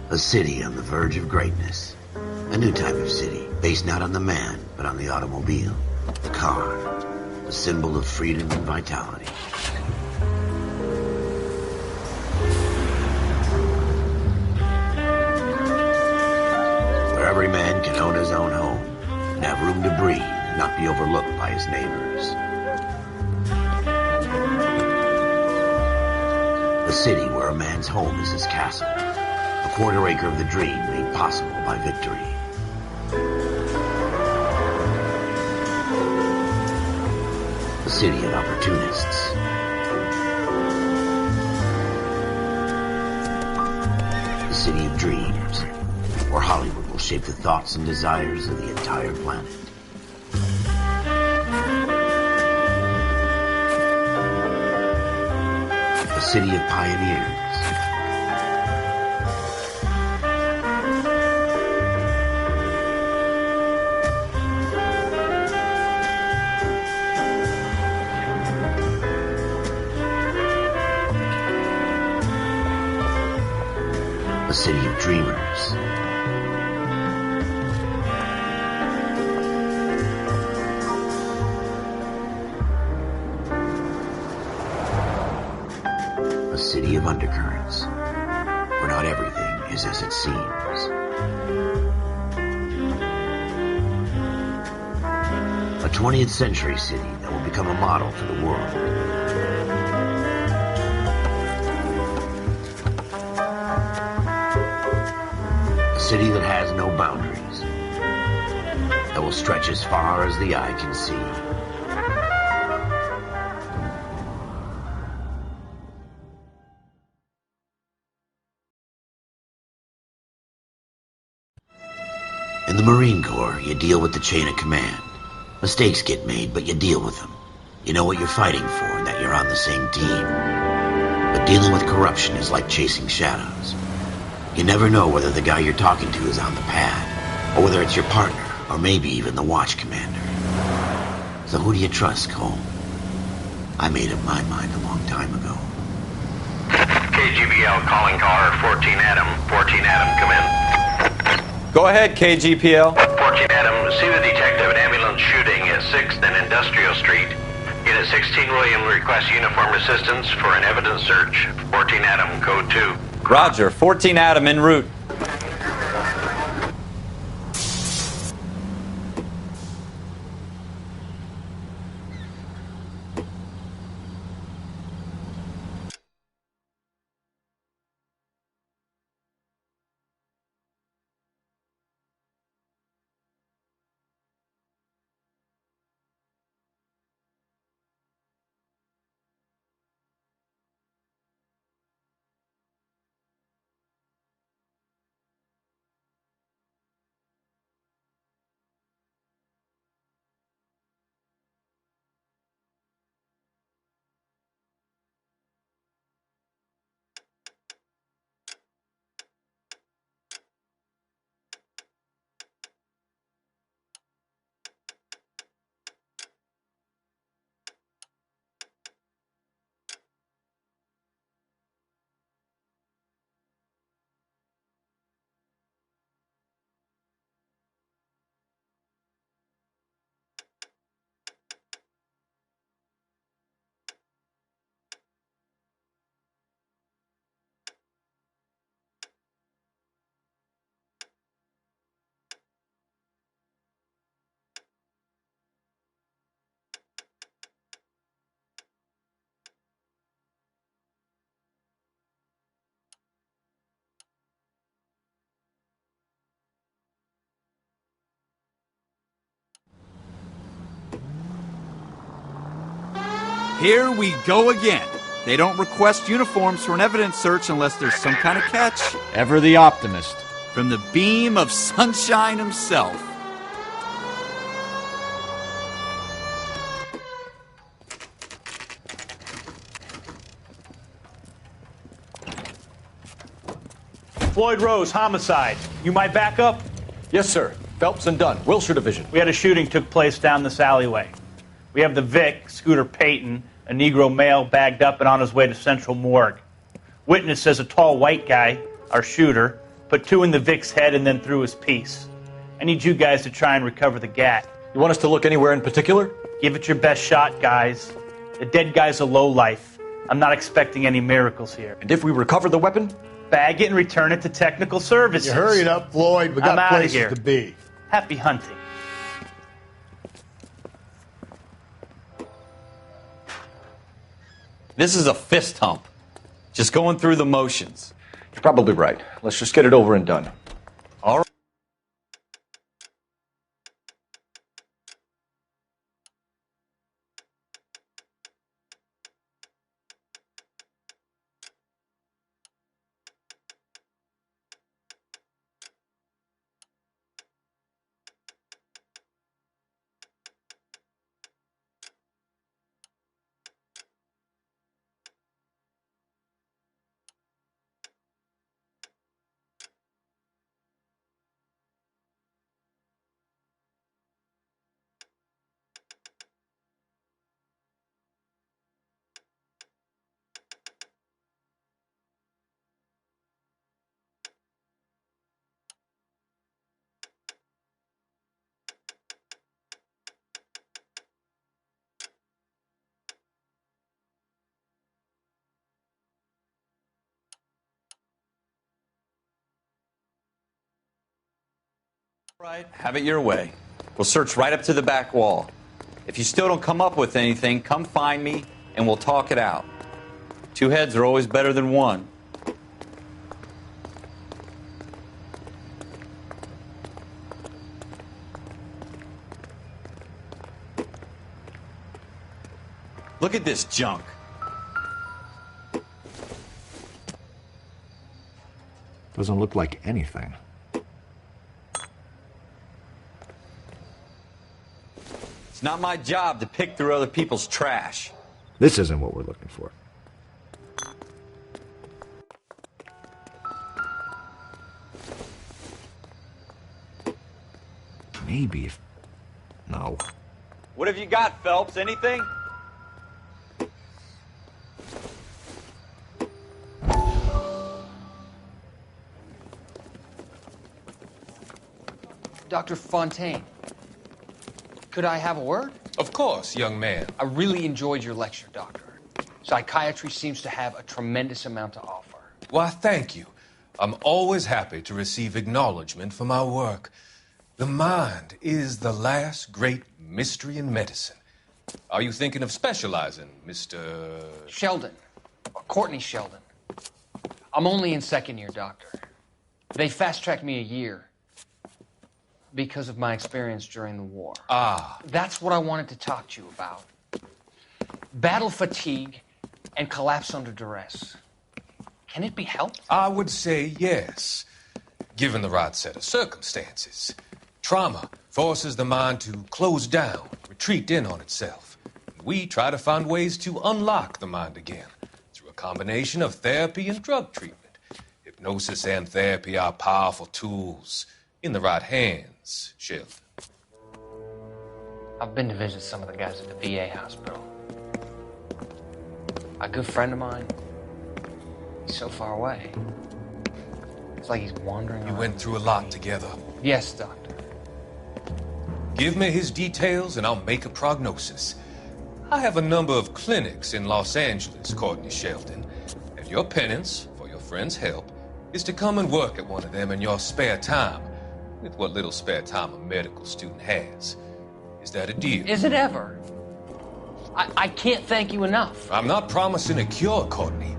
A city on the verge of greatness. A new type of city, based not on the man, but on the automobile. The car. The symbol of freedom and vitality. Where every man can own his own home, and have room to breathe, and not be overlooked by his neighbors. A city where a man's home is his castle. A quarter acre of the dream made possible by victory. A city of opportunists. A city of dreams, where Hollywood will shape the thoughts and desires of the entire planet. A city of pioneers. A city of dreamers. A city of undercurrents, where not everything is as it seems. A 20th century city that will become a model for the world. A city that has no boundaries, that will stretch as far as the eye can see. In the Marine Corps, you deal with the chain of command. Mistakes get made, but you deal with them. You know what you're fighting for and that you're on the same team. But dealing with corruption is like chasing shadows. You never know whether the guy you're talking to is on the pad, or whether it's your partner, or maybe even the watch commander. So who do you trust, Cole? I made up my mind a long time ago. KGBL calling car 14 Adam. 14 Adam, come in. Go ahead, KGPL. 14 Adam, see the detective at ambulance shooting at 6th and Industrial Street. Unit 16 William requests uniformed assistance for an evidence search. 14 Adam, code 2. Roger, 14 Adam en route. Here we go again. They don't request uniforms for an evidence search unless there's some kind of catch. Ever the optimist. From the beam of sunshine himself. Floyd Rose, homicide. You might back up? Yes, sir. Phelps and Dunn, Wilshire Division. We had a shooting took place down this alleyway. We have the Vic, Scooter Payton, a Negro male bagged up and on his way to Central Morgue. Witness says a tall white guy, our shooter, Put 2 in the Vic's head and then through his piece. I need you guys to try and recover the gat. You want us to look anywhere in particular? Give it your best shot, guys. The dead guy's a lowlife. I'm not expecting any miracles here. And if we recover the weapon? Bag it and return it to technical services. You hurry it up, Floyd. We I'm got outta places here. to be. Happy hunting. This is a fist hump. Just going through the motions. You're probably right. Let's just get it over and done. All right. Right, have it your way. We'll search right up to the back wall. If you still don't come up with anything, come find me and we'll talk it out. 2 heads are always better than 1. Look at this junk. Doesn't look like anything. It's not my job to pick through other people's trash. This isn't what we're looking for. Maybe if... No. What have you got, Phelps? Anything? Dr. Fontaine, could I have a word? Of course, young man. I really enjoyed your lecture, Doctor. Psychiatry seems to have a tremendous amount to offer. Why, thank you. I'm always happy to receive acknowledgement for my work. The mind is the last great mystery in medicine. Are you thinking of specializing, Mr. Sheldon, or Courtney Sheldon. I'm only in 2nd year, Doctor. They fast-tracked me a year because of my experience during the war. Ah. That's what I wanted to talk to you about. Battle fatigue and collapse under duress. Can it be helped? I would say yes, given the right set of circumstances. Trauma forces the mind to close down, retreat in on itself. We try to find ways to unlock the mind again through a combination of therapy and drug treatment. Hypnosis and therapy are powerful tools in the right hands, Sheldon. I've been to visit some of the guys at the VA hospital. A good friend of mine, he's so far away. It's like he's wandering around. You went through a lot together. Yes, Doctor. Give me his details and I'll make a prognosis. I have a number of clinics in Los Angeles, Courtney Sheldon, and your penance for your friend's help is to come and work at one of them in your spare time, with what little spare time a medical student has. Is that a deal? Is it ever? I can't thank you enough. I'm not promising a cure, Courtney.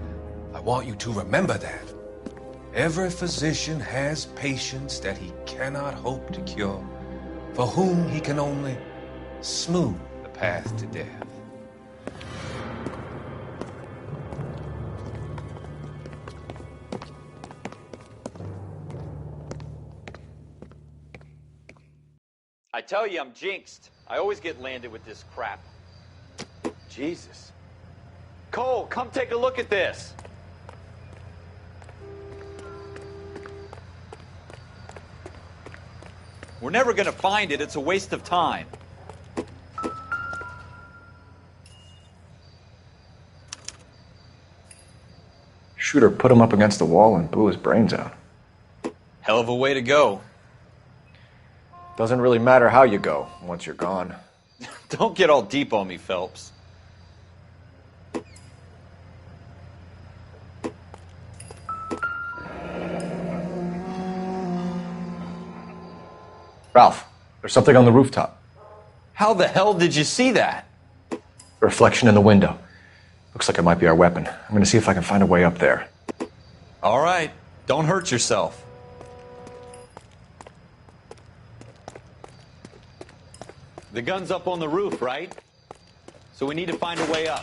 I want you to remember that. Every physician has patients that he cannot hope to cure, for whom he can only smooth the path to death. I tell you, I'm jinxed. I always get landed with this crap. Jesus. Cole, come take a look at this. We're never going to find it. It's a waste of time. Shooter put him up against the wall and blew his brains out. Hell of a way to go. Doesn't really matter how you go once you're gone. Don't get all deep on me, Phelps. Ralph, there's something on the rooftop. How the hell did you see that? A reflection in the window. Looks like it might be our weapon. I'm going to see if I can find a way up there. All right. Don't hurt yourself. The gun's up on the roof, right? So we need to find a way up.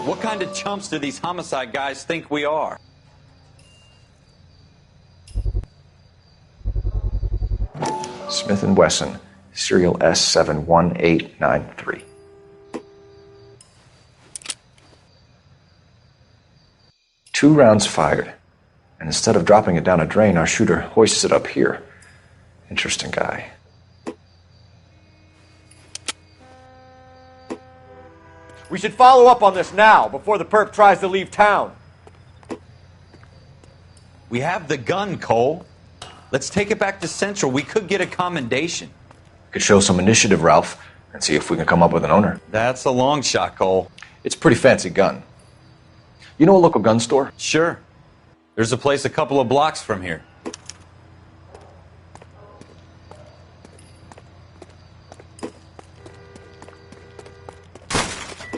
What kind of chumps do these homicide guys think we are? Smith & Wesson, serial S71893. Two rounds fired, and instead of dropping it down a drain, our shooter hoists it up here. Interesting guy. We should follow up on this now, before the perp tries to leave town. We have the gun, Cole. Let's take it back to Central. We could get a commendation. Could show some initiative, Ralph, and see if we can come up with an owner. That's a long shot, Cole. It's a pretty fancy gun. You know a local gun store? Sure. There's a place a couple of blocks from here.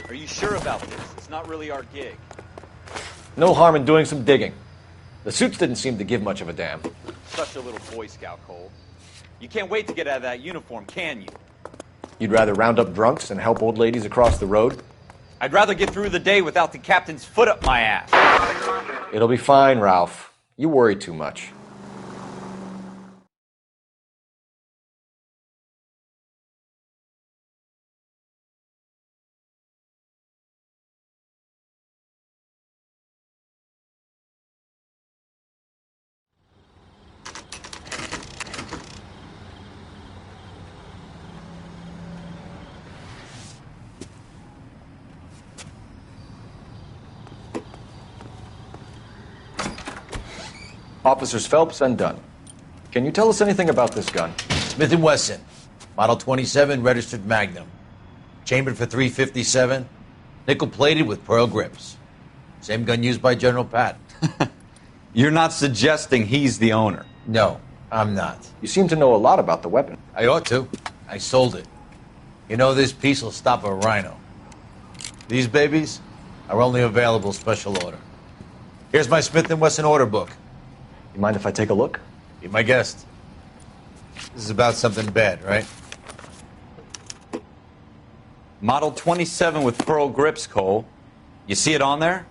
Are you sure about this? It's not really our gig. No harm in doing some digging. The suits didn't seem to give much of a damn. Such a little Boy Scout, Cole. You can't wait to get out of that uniform, can you? You'd rather round up drunks and help old ladies across the road? I'd rather get through the day without the captain's foot up my ass. It'll be fine, Ralph. You worry too much. Officers Phelps and Dunn. Can you tell us anything about this gun? Smith & Wesson, Model 27, registered Magnum. Chambered for .357, nickel-plated with pearl grips. Same gun used by General Patton. You're not suggesting he's the owner? No, I'm not. You seem to know a lot about the weapon. I ought to. I sold it. You know, this piece will stop a rhino. These babies are only available special order. Here's my Smith & Wesson order book. You mind if I take a look? Be my guest. This is about something bad, right? Model 27 with pearl grips, Cole. You see it on there?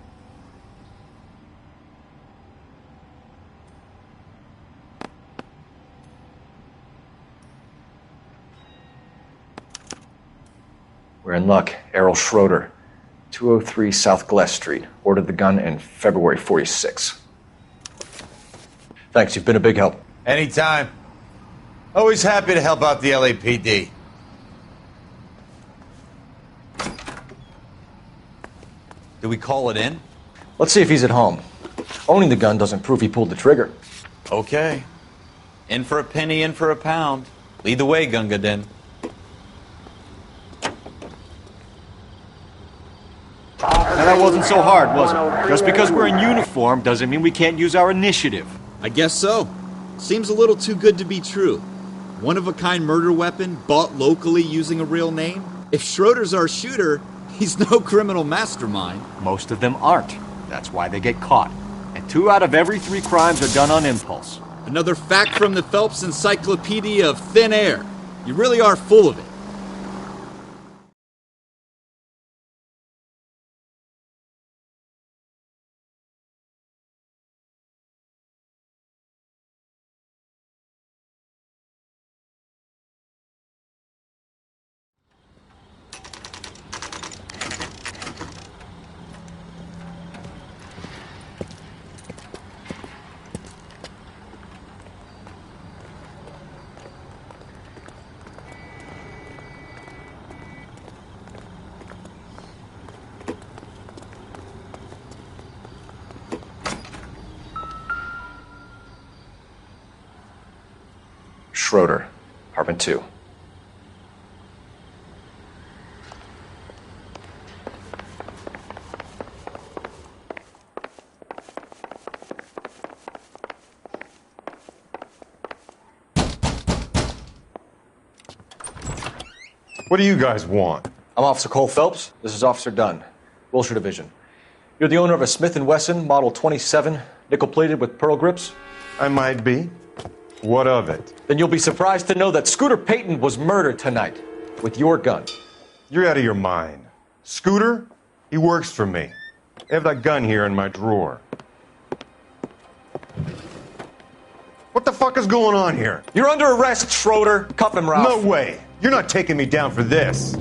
We're in luck. Errol Schroeder, 203 South Glass Street. Ordered the gun in February '46. Thanks, you've been a big help. Anytime. Always happy to help out the LAPD. Do we call it in? Let's see if he's at home. Owning the gun doesn't prove he pulled the trigger. Okay. In for a penny, in for a pound. Lead the way, Gunga Din. Now that wasn't so hard, was it? Just because we're in uniform doesn't mean we can't use our initiative. I guess so. Seems a little too good to be true. One-of-a-kind murder weapon bought locally using a real name? If Schroeder's our shooter, he's no criminal mastermind. Most of them aren't. That's why they get caught. And 2 out of every 3 crimes are done on impulse. Another fact from the Phelps Encyclopedia of Thin Air. You really are full of it. Schroeder, apartment 2. What do you guys want? I'm Officer Cole Phelps. This is Officer Dunn, Wilshire Division. You're the owner of a Smith & Wesson Model 27, nickel-plated with pearl grips? I might be. What of it? Then you'll be surprised to know that Scooter Payton was murdered tonight with your gun. You're out of your mind. Scooter? He works for me. I have that gun here in my drawer. What the fuck is going on here? You're under arrest, Schroeder. Cuff him, Ralph. No way. You're not taking me down for this.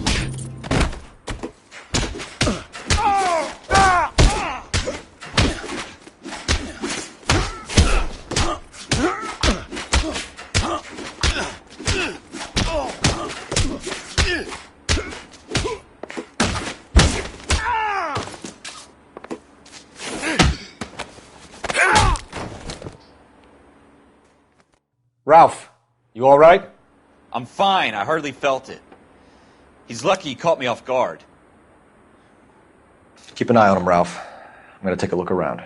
Ralph, you all right? I'm fine. I hardly felt it. He's lucky he caught me off guard. Keep an eye on him, Ralph. I'm going to take a look around.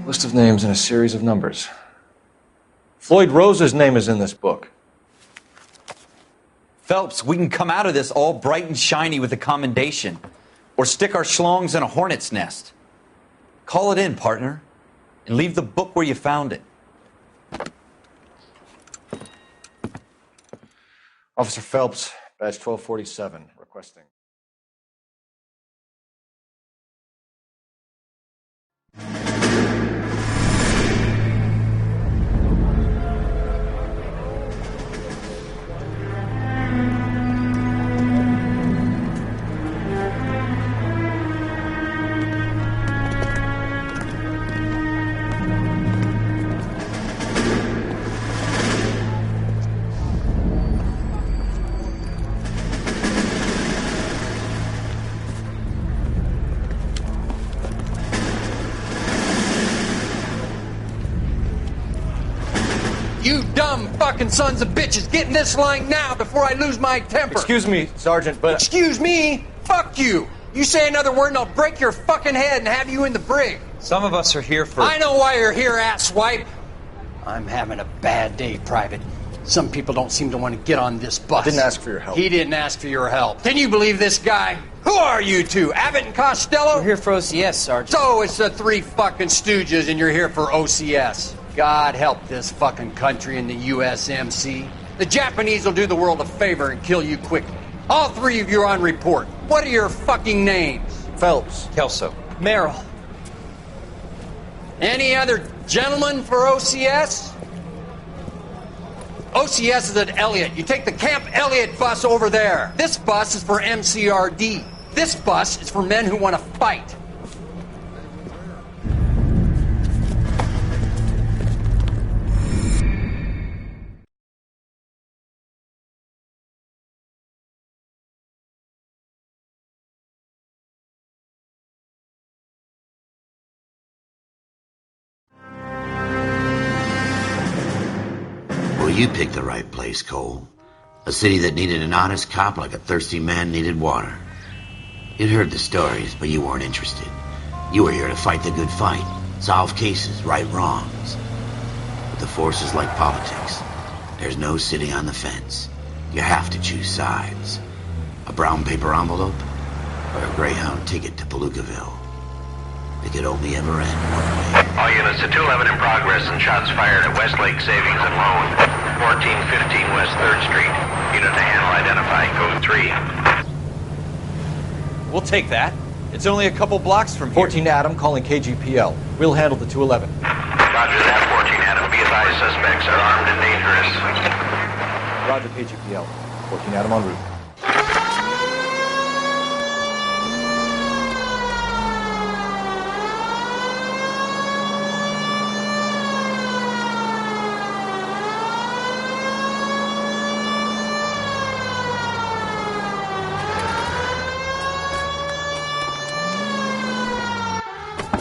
List of names and a series of numbers. Floyd Rose's name is in this book. Phelps, we can come out of this all bright and shiny with a commendation. Or stick our schlongs in a hornet's nest. Call it in, partner. And leave the book where you found it. Officer Phelps, badge 1247, requesting. You dumb fucking sons of bitches, get in this line now before I lose my temper. Excuse me, Sergeant, but... Excuse me? Fuck you. You say another word and I'll break your fucking head and have you in the brig. Some of us are here for... I know why you're here, asswipe. I'm having a bad day, Private. Some people don't seem to want to get on this bus. I didn't ask for your help. He didn't ask for your help. Can you believe this guy? Who are you two? Abbott and Costello? We're here for OCS, Sergeant. So it's the three fucking stooges and you're here for OCS. God help this fucking country and the USMC. The Japanese will do the world a favor and kill you quickly. All three of you are on report. What are your fucking names? Phelps. Kelso. Merrill. Any other gentlemen for OCS? OCS is at Elliott. You take the Camp Elliott bus over there. This bus is for MCRD. This bus is for men who want to fight. Well, you picked the right place, Cole. A city that needed an honest cop like a thirsty man needed water. You'd heard the stories, but you weren't interested. You were here to fight the good fight, solve cases, right wrongs. But the force is like politics. There's no sitting on the fence. You have to choose sides. A brown paper envelope or a Greyhound ticket to Palookaville. It could only ever end one way. All units to 211 in progress and shots fired at Westlake Savings and Loan, 1415 West 3rd Street. Unit to handle identify, code 3. We'll take that. It's only a couple blocks from here. 14 Adam calling KGPL. We'll handle the 211. Roger that, 14 Adam. Be advised, suspects are armed and dangerous. Roger KGPL. 14 Adam en route.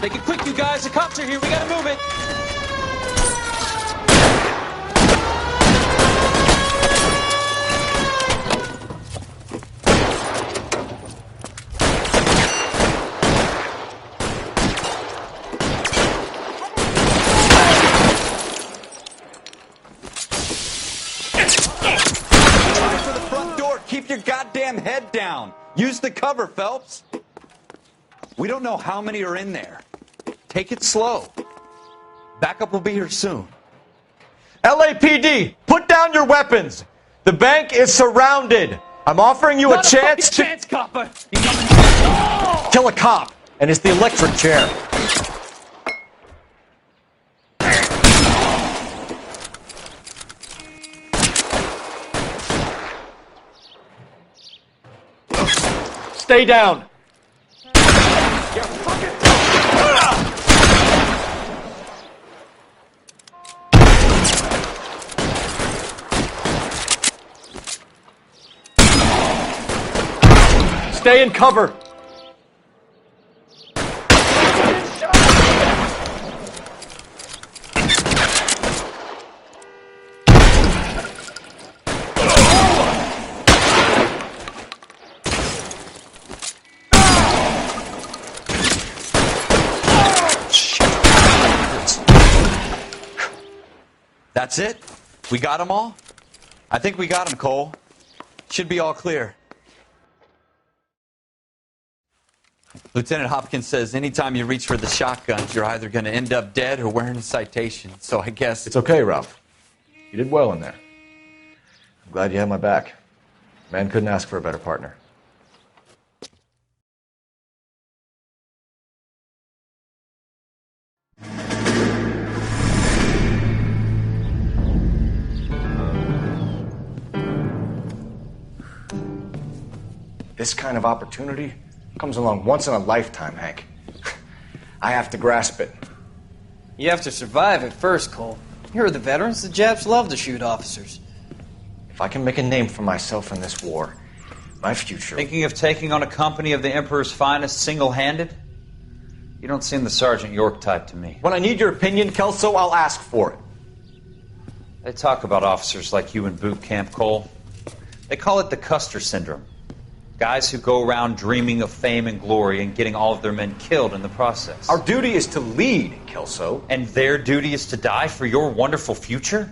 Make it quick, you guys. The cops are here. We gotta move it. For the front door. Keep your goddamn head down. Use the cover, Phelps. We don't know how many are in there. Take it slow. Backup will be here soon. LAPD, put down your weapons. The bank is surrounded. I'm offering you a chance to copper. kill a cop, and it's the electric chair. Stay down. Stay in cover. That's it? We got them all? I think we got them, Cole. Should be all clear. Lieutenant Hopkins says anytime you reach for the shotguns, you're either going to end up dead or wearing a citation. So I guess... It's okay, Ralph. You did well in there. I'm glad you had my back. Man couldn't ask for a better partner. This kind of opportunity comes along once in a lifetime, Hank. I have to grasp it. You have to survive it first, Cole. Here are the veterans. The Japs love to shoot officers. If I can make a name for myself in this war, my future... Thinking of taking on a company of the Emperor's finest single-handed? You don't seem the Sergeant York type to me. When I need your opinion, Kelso, I'll ask for it. They talk about officers like you in boot camp, Cole. They call it the Custer Syndrome. Guys who go around dreaming of fame and glory and getting all of their men killed in the process. Our duty is to lead, Kelso. And their duty is to die for your wonderful future?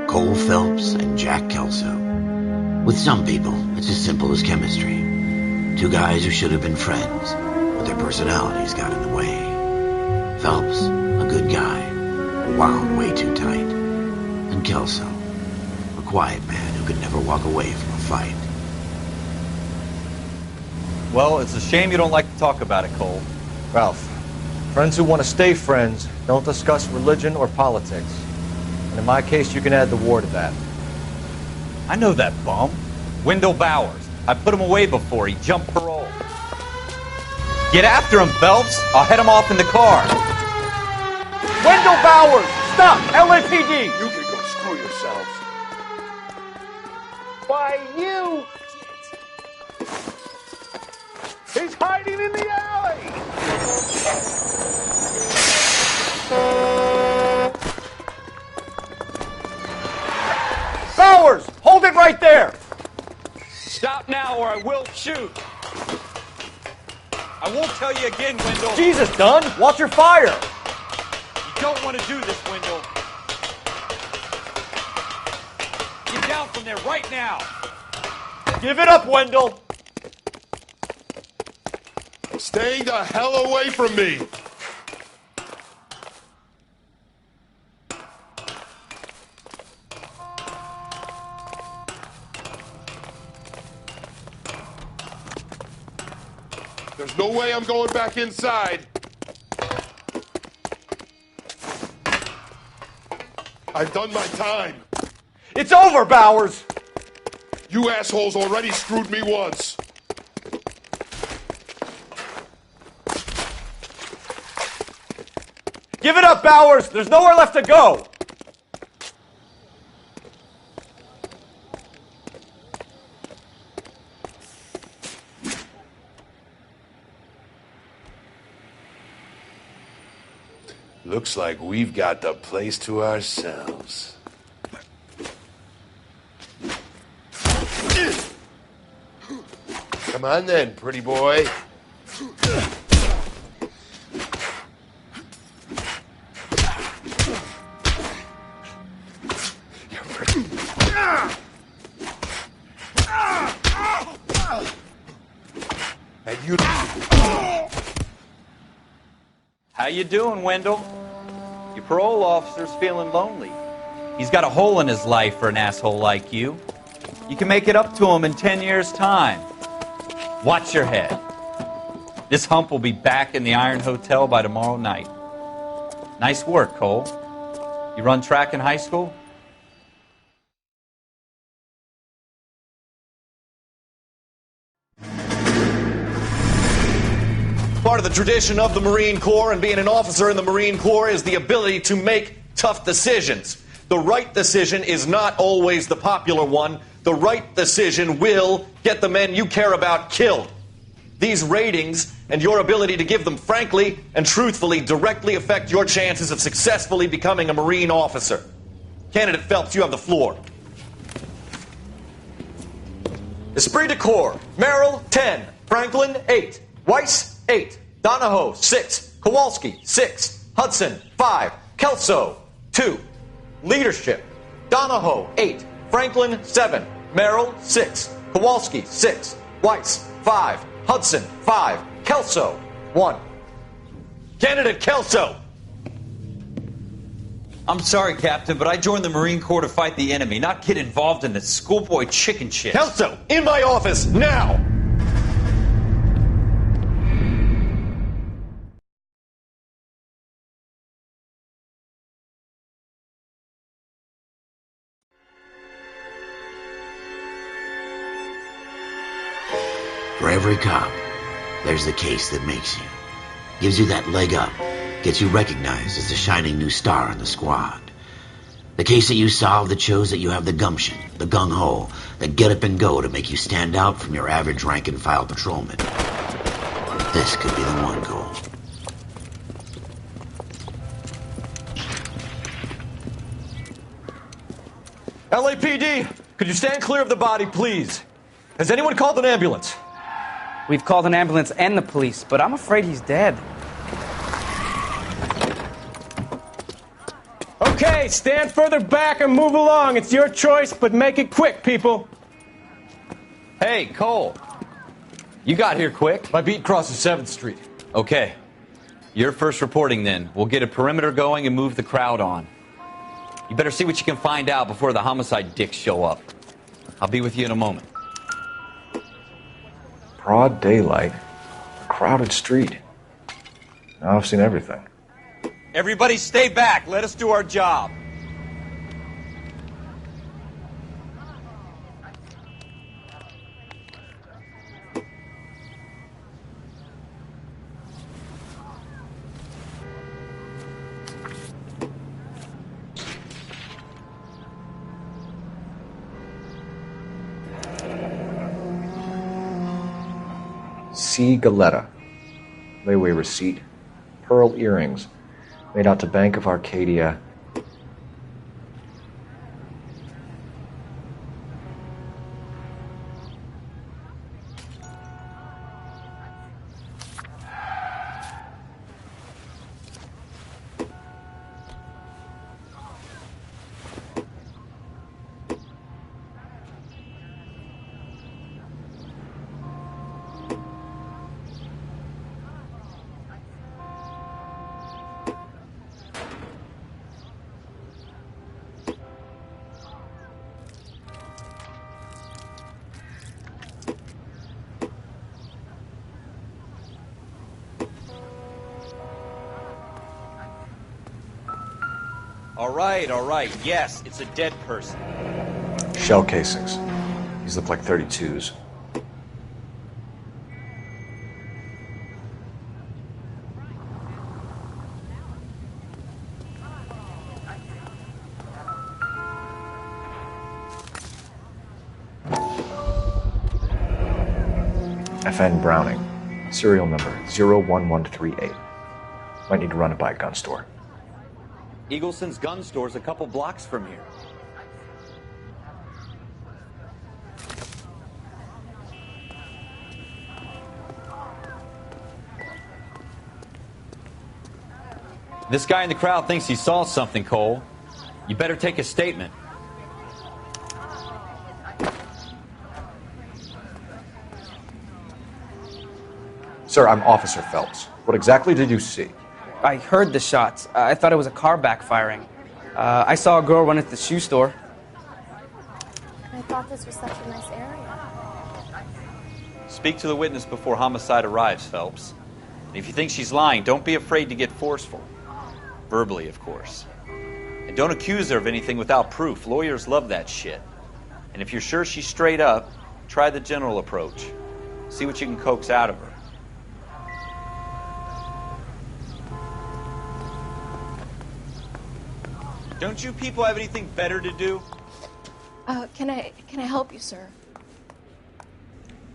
Cole Phelps and Jack Kelso. With some people, it's as simple as chemistry. Two guys who should have been friends, but their personalities got in the way. Phelps, a good guy, wound way too tight. And Kelso, a quiet man who could never walk away from a fight. Well, it's a shame you don't like to talk about it, Cole. Ralph, friends who want to stay friends don't discuss religion or politics. And in my case, you can add the war to that. I know that bum. Wendell Bowers. I put him away before. He jumped parole. Get after him, Phelps. I'll head him off in the car. Wendell Bowers! Stop! LAPD! You can go screw yourselves. Why, you... He's hiding in the alley! Bowers! Hold it right there! Stop now or I will shoot. I won't tell you again, Wendell. Jesus, Dunn! Watch your fire! You don't want to do this, Wendell. Get down from there right now. Give it up, Wendell! Stay the hell away from me! There's no way I'm going back inside. I've done my time. It's over, Bowers! You assholes already screwed me once. Give it up, Bowers! There's nowhere left to go! Looks like we've got the place to ourselves. Come on then, pretty boy. And you... How you doing, Wendell? Your parole officer's feeling lonely. He's got a hole in his life for an asshole like you. You can make it up to him in 10 years' time. Watch your head. This hump will be back in the Iron Hotel by tomorrow night. Nice work, Cole. You run track in high school? Part of the tradition of the Marine Corps and being an officer in the Marine Corps is the ability to make tough decisions. The right decision is not always the popular one. The right decision will get the men you care about killed. These ratings and your ability to give them frankly and truthfully directly affect your chances of successfully becoming a Marine officer. Candidate Phelps, you have the floor. Esprit de Corps, Merrill, 10. Franklin, 8. Weiss, 8. Donahoe, 6. Kowalski, 6. Hudson, 5. Kelso, 2. Leadership, Donahoe, 8. Franklin, 7. Merrill, 6. Kowalski, 6. Weiss, 5. Hudson, 5. Kelso, 1. Candidate Kelso! I'm sorry, Captain, but I joined the Marine Corps to fight the enemy, not get involved in this schoolboy chicken shit. Kelso, in my office, now! For every cop, there's the case that makes you. Gives you that leg up. Gets you recognized as the shining new star in the squad. The case that you solve that shows that you have the gumption, the gung-ho, the get up and go to make you stand out from your average rank-and-file patrolman. This could be the one, Cole. LAPD, could you stand clear of the body, please? Has anyone called an ambulance? We've called an ambulance and the police, but I'm afraid he's dead. Okay, stand further back and move along. It's your choice, but make it quick, people. Hey, Cole. You got here quick. My beat crosses 7th Street. Okay. You're first reporting then. We'll get a perimeter going and move the crowd on. You better see what you can find out before the homicide dicks show up. I'll be with you in a moment. Broad daylight, a crowded street. Now I've seen everything. Everybody stay back. Let us do our job. C. Galetta. Layaway receipt. Pearl earrings. Made out to Bank of Arcadia. All right. Yes, it's a dead person. Shell casings. These look like 32s. FN Browning. Serial number 01138. Might need to run it by a gun store. Eagleson's gun store's a couple blocks from here. This guy in the crowd thinks he saw something, Cole. You better take a statement. Sir, I'm Officer Phelps. What exactly did you see? I heard the shots. I thought it was a car backfiring. I saw a girl run into the shoe store. I thought this was such a nice area. Speak to the witness before homicide arrives, Phelps. And if you think she's lying, don't be afraid to get forceful. Verbally, of course. And don't accuse her of anything without proof. Lawyers love that shit. And if you're sure she's straight up, try the general approach. See what you can coax out of her. Don't you people have anything better to do? Can I help you, sir?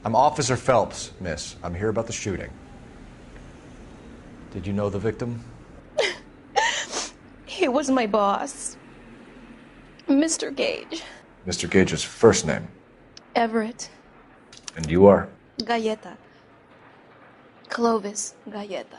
I'm Officer Phelps, miss. I'm here about the shooting. Did you know the victim? He was my boss. Mr. Gage. Mr. Gage's first name. Everett. And you are? Galleta. Clovis Galleta.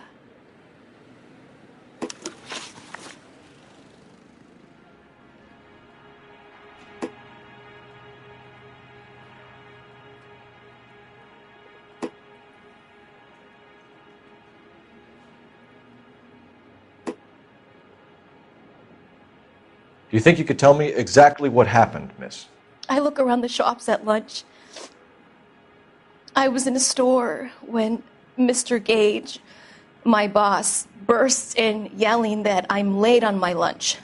Do you think you could tell me exactly what happened, miss? I look around the shops at lunch. I was in a store when Mr. Gage, my boss, bursts in yelling that I'm late on my lunch.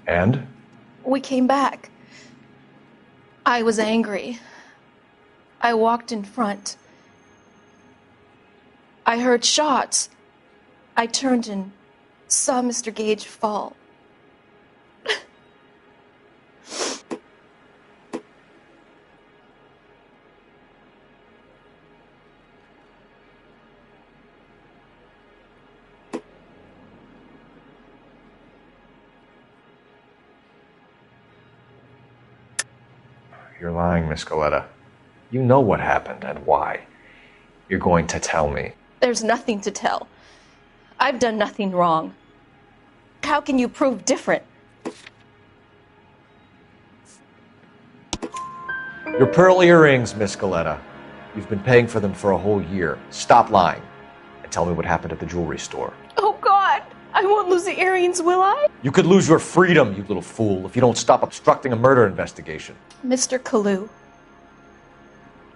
And? We came back. I was angry. I walked in front. I heard shots. I turned and saw Mr. Gage fall. You're lying, Miss Galleta. You know what happened and why. You're going to tell me. There's nothing to tell. I've done nothing wrong. How can you prove different? Your pearl earrings, Miss Galleta. You've been paying for them for a whole year. Stop lying and tell me what happened at the jewelry store. Oh, God! I won't lose the earrings, will I? You could lose your freedom, you little fool, if you don't stop obstructing a murder investigation. Mr. Kalu.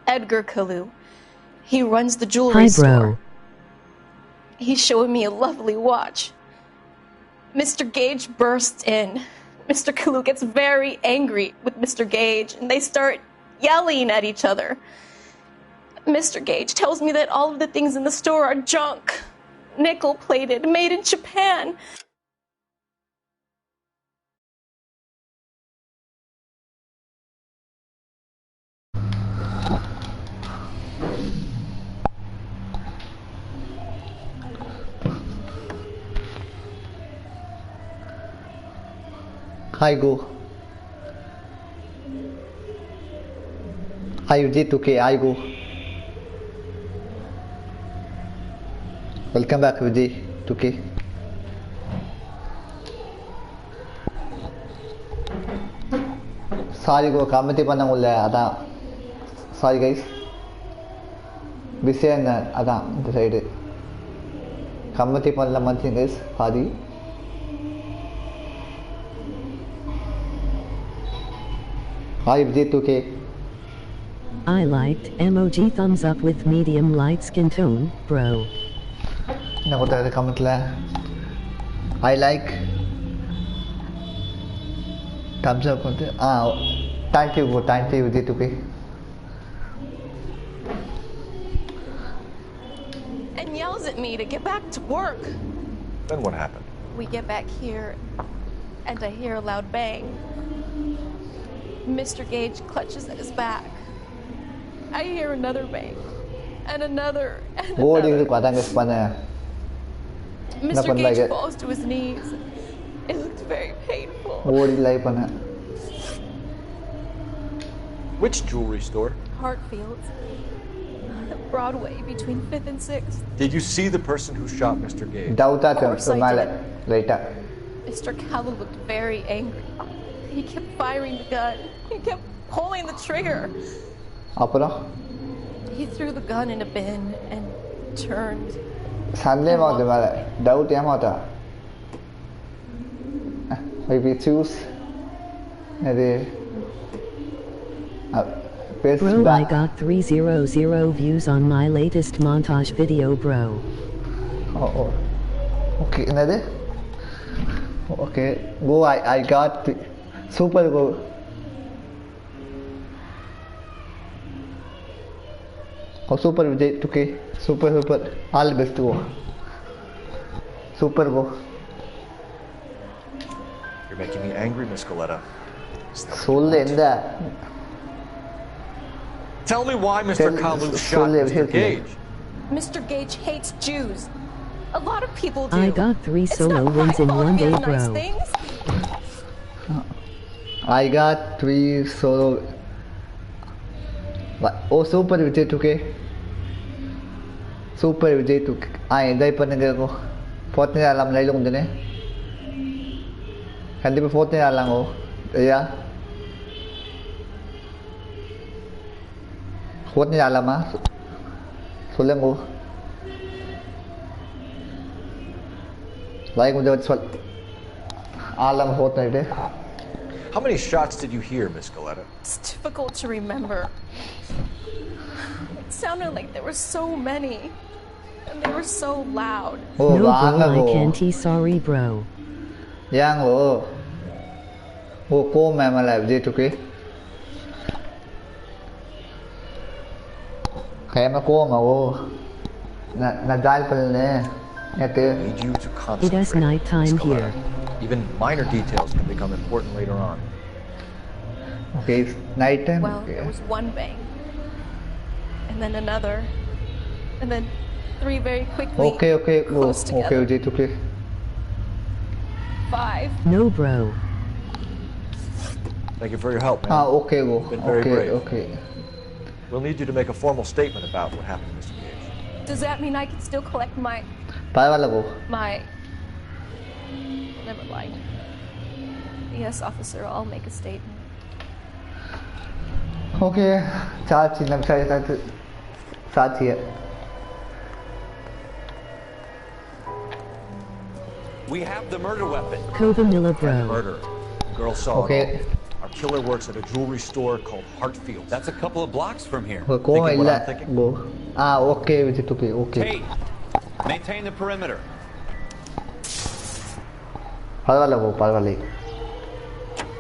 Edgar Kalu. He runs the jewelry store. He's showing me a lovely watch. Mr. Gage bursts in. Mr. Kalu gets very angry with Mr. Gage, and they start yelling at each other. Mr. Gage tells me that all of the things in the store are junk. Nickel-plated, made in Japan. Hi, Go. Hi, Vijay2K. Hi, Go. Welcome back, Vijay2K. Sorry, Go. Committee panang ulla ada. Sorry, guys. Busy and ada the side. Committee panla manthing guys. Sorry. Hi, Vijay2K. I liked emoji thumbs up with medium light skin tone, bro. Nakota comment la. I like thumbs up. Thank you, Vijay2K. And yells at me to get back to work. Then what happened? We get back here, and I hear a loud bang. Mr. Gage clutches at his back. I hear another bang. and another, and Body another. itu kuatan ke sepanjang. Mr. Gage falls to his knees. It looked very painful. Body lagi pana. Which jewelry store? Hartfield's. Broadway between 5th and 6th. Did you see the person who shot Mr. Gage? Dauta Of course I malah did. later. Mr. Callow looked very angry. He kept firing the gun. He kept pulling the trigger. Apa lah? He threw the gun in a bin and turned. Suddenly mau tu malah. Daud yang mau tak? Maybe choose. Jadi. Bro, I got 300 views on my latest montage video, bro. Oh. Okay, another. Okay, go. I got super go. Oh, super Vijay 2K. Super. All best go. Super go. You're making me angry, Miss Coletta. Tell me why Mr. Kalu shot Mr. Gage. Mr. Gage hates Jews. A lot of people do. I got 3 solo wins in one day, bro. I got 3 solo. Oh, super Vijay 2K. Super Vijay 2K. Ay, dahil pa nagako. 14 alam na ilong din eh. Hindi pa 14 alam ko. Yeah. 14 alam ah. Sulang ko. Like with what alam 14 eh. How many shots did you hear, Miss Coletta? It's difficult to remember. It sounded like there were so many. And they were so loud. Oh, no, bro, I can't. Sorry, bro. Yang ko मैं मतलब जे टुके kayak मैं को मैं वो ना जाल पलने Need you to concentrate. It is nighttime here. Even minor details can become important later on. Okay, it's nighttime. Well, there was one bang, and then another, and then 3 very quickly. Okay, close together. okay, okay. 5. No, bro. Thank you for your help, man. Okay, go. You've been very brave. Okay. We'll need you to make a formal statement about what happened to Mr. Gage. Does that mean I can still collect my? Never mind. Yes, officer, I'll make a statement. Okay, charge in start here. We have the murder weapon. Vanilla, bro. Murder. Girl saw Okay. it all. Our killer works at a jewelry store called Hartfield. That's a couple of blocks from here. Go. Okay, okay. Hey, maintain the perimeter.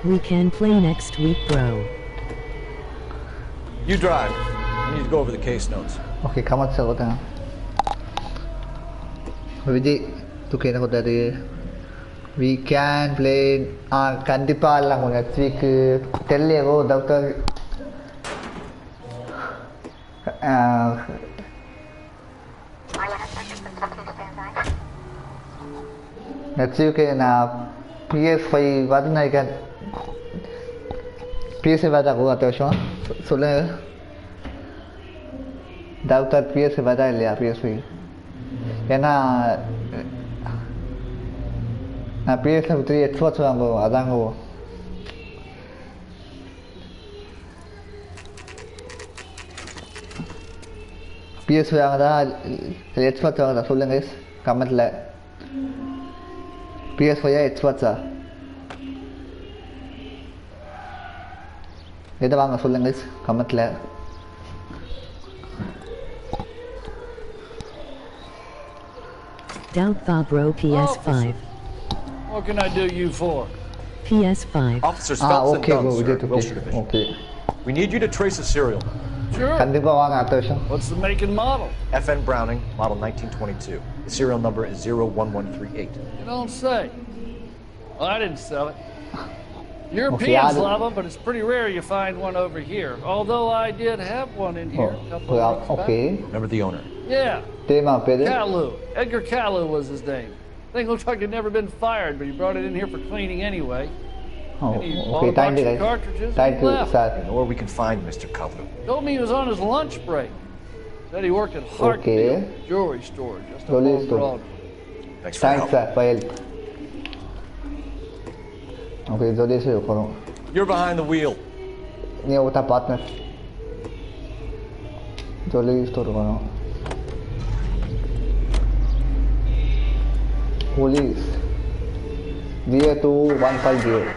We can play next week, bro. You drive. I need to go over the case notes. Okay, come on, sir. Vijay, tu kena kau dari. We can play. Kandipa lang ko next week. Tell you go, doctor. Next week na PS5 what na ikan. PS5 ada ko atau so. Soalnya doctor PS5 ada lihat PS5. Karena PS3 Xbox ko adang ko. PS5 ada Xbox ada soalnya guys. Comment lah. PS4 ya Xbox ah. Kita bang soalnya guys. Comment lah. Doubt tha, bro. PS5. What can I do you for? PS5. Officers Phelps and Dunn, sir, okay. Wilshire Division. Okay. We need you to trace a serial number. Sure. What's the make and model? FN Browning, model 1922. The serial number is 01138. You don't say. Well, I didn't sell it. Europeans love them, but it's pretty rare you find one over here. Although I did have one in here a couple of weeks back. Remember the owner? Yeah. Kalu. Edgar Kalu was his name. Thing looked like he'd never been fired, but he brought it in here for cleaning anyway. And he bought a bunch of cartridges and left. Or we can find Mr. Kalu. Told me he was on his lunch break. Said he worked at Hartfield Jewelry Store just up on Broadway. Thanks for help. Sir, for help. Okay, so this is You're behind the wheel. Ni uta partner. Jewelry store kono. Police. GA2150.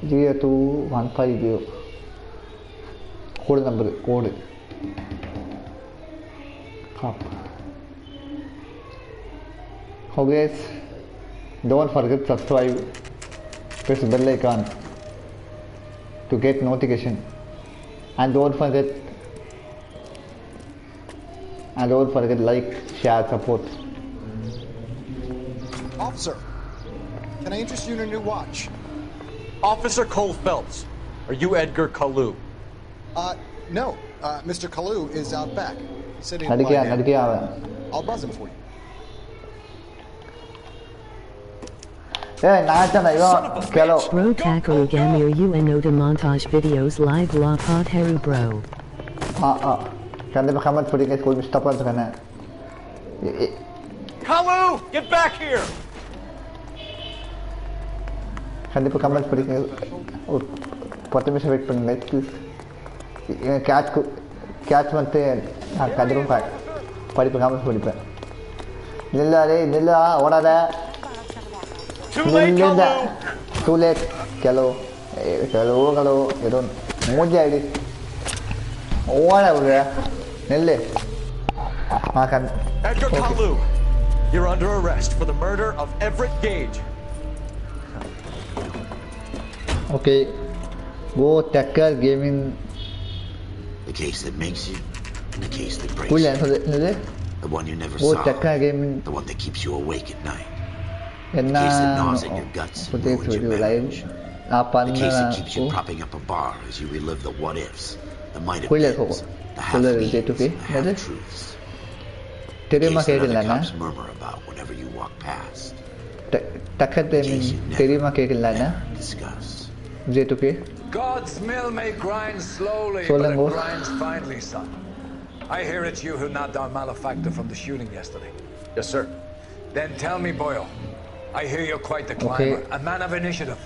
GA2150. Code number. Code. Oh guys, don't forget subscribe. Press bell icon to get notification. And don't forget like, share, support. Officer, can I interest you in a new watch? Officer Cole Phelps, are you Edgar Kalu? No. Mr. Kalu is out back. He said he'd lie down. I'll buzz him for you. Bro tackle gamir UNO to montage videos live la pod heru bro. Kan dia Muhammad putting a school stop on kana. Kalu, get back here. Kan dia Muhammad putting a potong mesti wait pun net please. Catch mante kan dia pun pari Muhammad putting pa. Nilla what are that? Too late, Kalu. Too late, Kalu. Kalu, you don't. Muja ini. What are there? Nille. Makan. Edgar Kalu, you're under arrest for the murder of Everett Gage. Okay. Go tackle gaming. The case that makes you, and the case that breaks you. The one you never saw. The one that keeps you awake at night. The case that gnaws at your guts and ruins your marriage. The case that keeps you propping up a bar as you relive the what-ifs, the might-have-beens, the half-meanings, the half-truths. The case that other cops murmur about whenever you walk past. The case you never discuss. God's mill may grind slowly, but it grinds finely, son. I hear it's you who knocked down Malefactor from the shooting yesterday. Yes, sir. Then tell me, Boyle, I hear you're quite the climber, a man of initiative.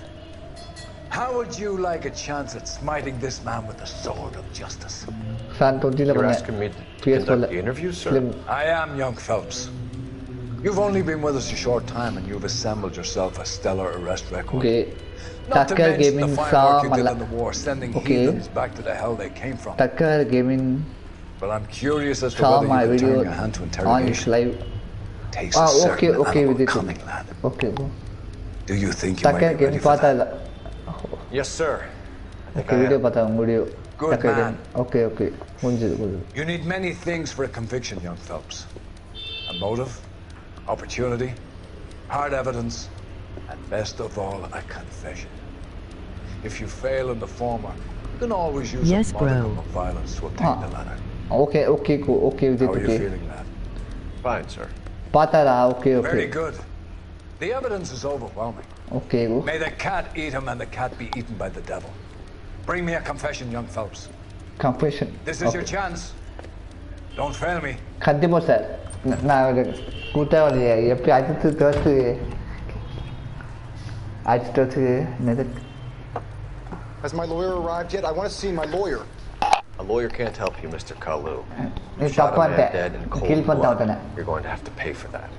How would you like a chance at smiting this man with the sword of justice? You're asking me to conduct the interview, sir? I am, young Phelps. You've only been with us a short time and you've assembled yourself a stellar arrest record. Not to mention the fine work you did in the war, sending heathens back to the hell they came from. But I'm curious as to whether you can turn your hand to interrogation. Takes a certain animal coming, lad. Do you think you might be ready for that? Yes, sir. Good man. Okay. You need many things for a conviction, young Phelps. A motive, opportunity, hard evidence, and best of all, a confession. If you fail in the former, you can always use a modicum of violence to obtain the latter. Okay. How are you feeling, lad? Fine, sir. Very good. The evidence is overwhelming. Okay. May the cat eat him and the cat be eaten by the devil. Bring me a confession, young Phelps. Confession. This is your chance. Don't fail me. Has my lawyer arrived yet? I want to see my lawyer. A lawyer can't help you, Mr. Kalu. You shot a man dead in cold blood. You're going to have to pay for that.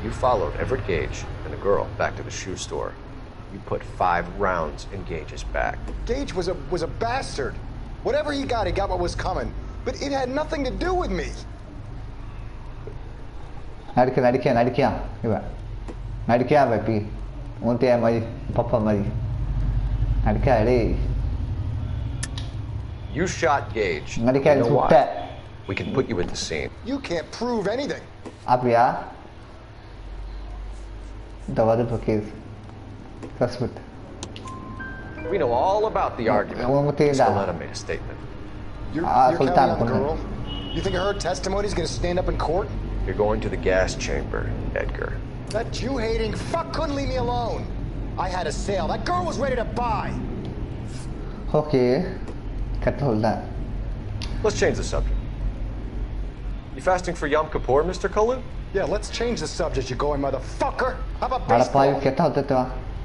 You followed Everett Gage and a girl back to the shoe store. You put 5 rounds in Gage's back. Gage was a bastard. Whatever he got what was coming. But it had nothing to do with me. You shot Gage. You know why? We can put you at the scene. You can't prove anything. Up yeah. The other case. Suspect. We know all about the argument. Stiletto made a statement. You're counting on the girl? You think her testimony is going to stand up in court? You're going to the gas chamber, Edgar. That Jew-hating fuck couldn't leave me alone. I had a sale. That girl was ready to buy. Okay. Control that. Let's change the subject. You fasting for Yom Kippur, Mr. Kalu? Yeah, let's change the subject, you going motherfucker. How about baseball?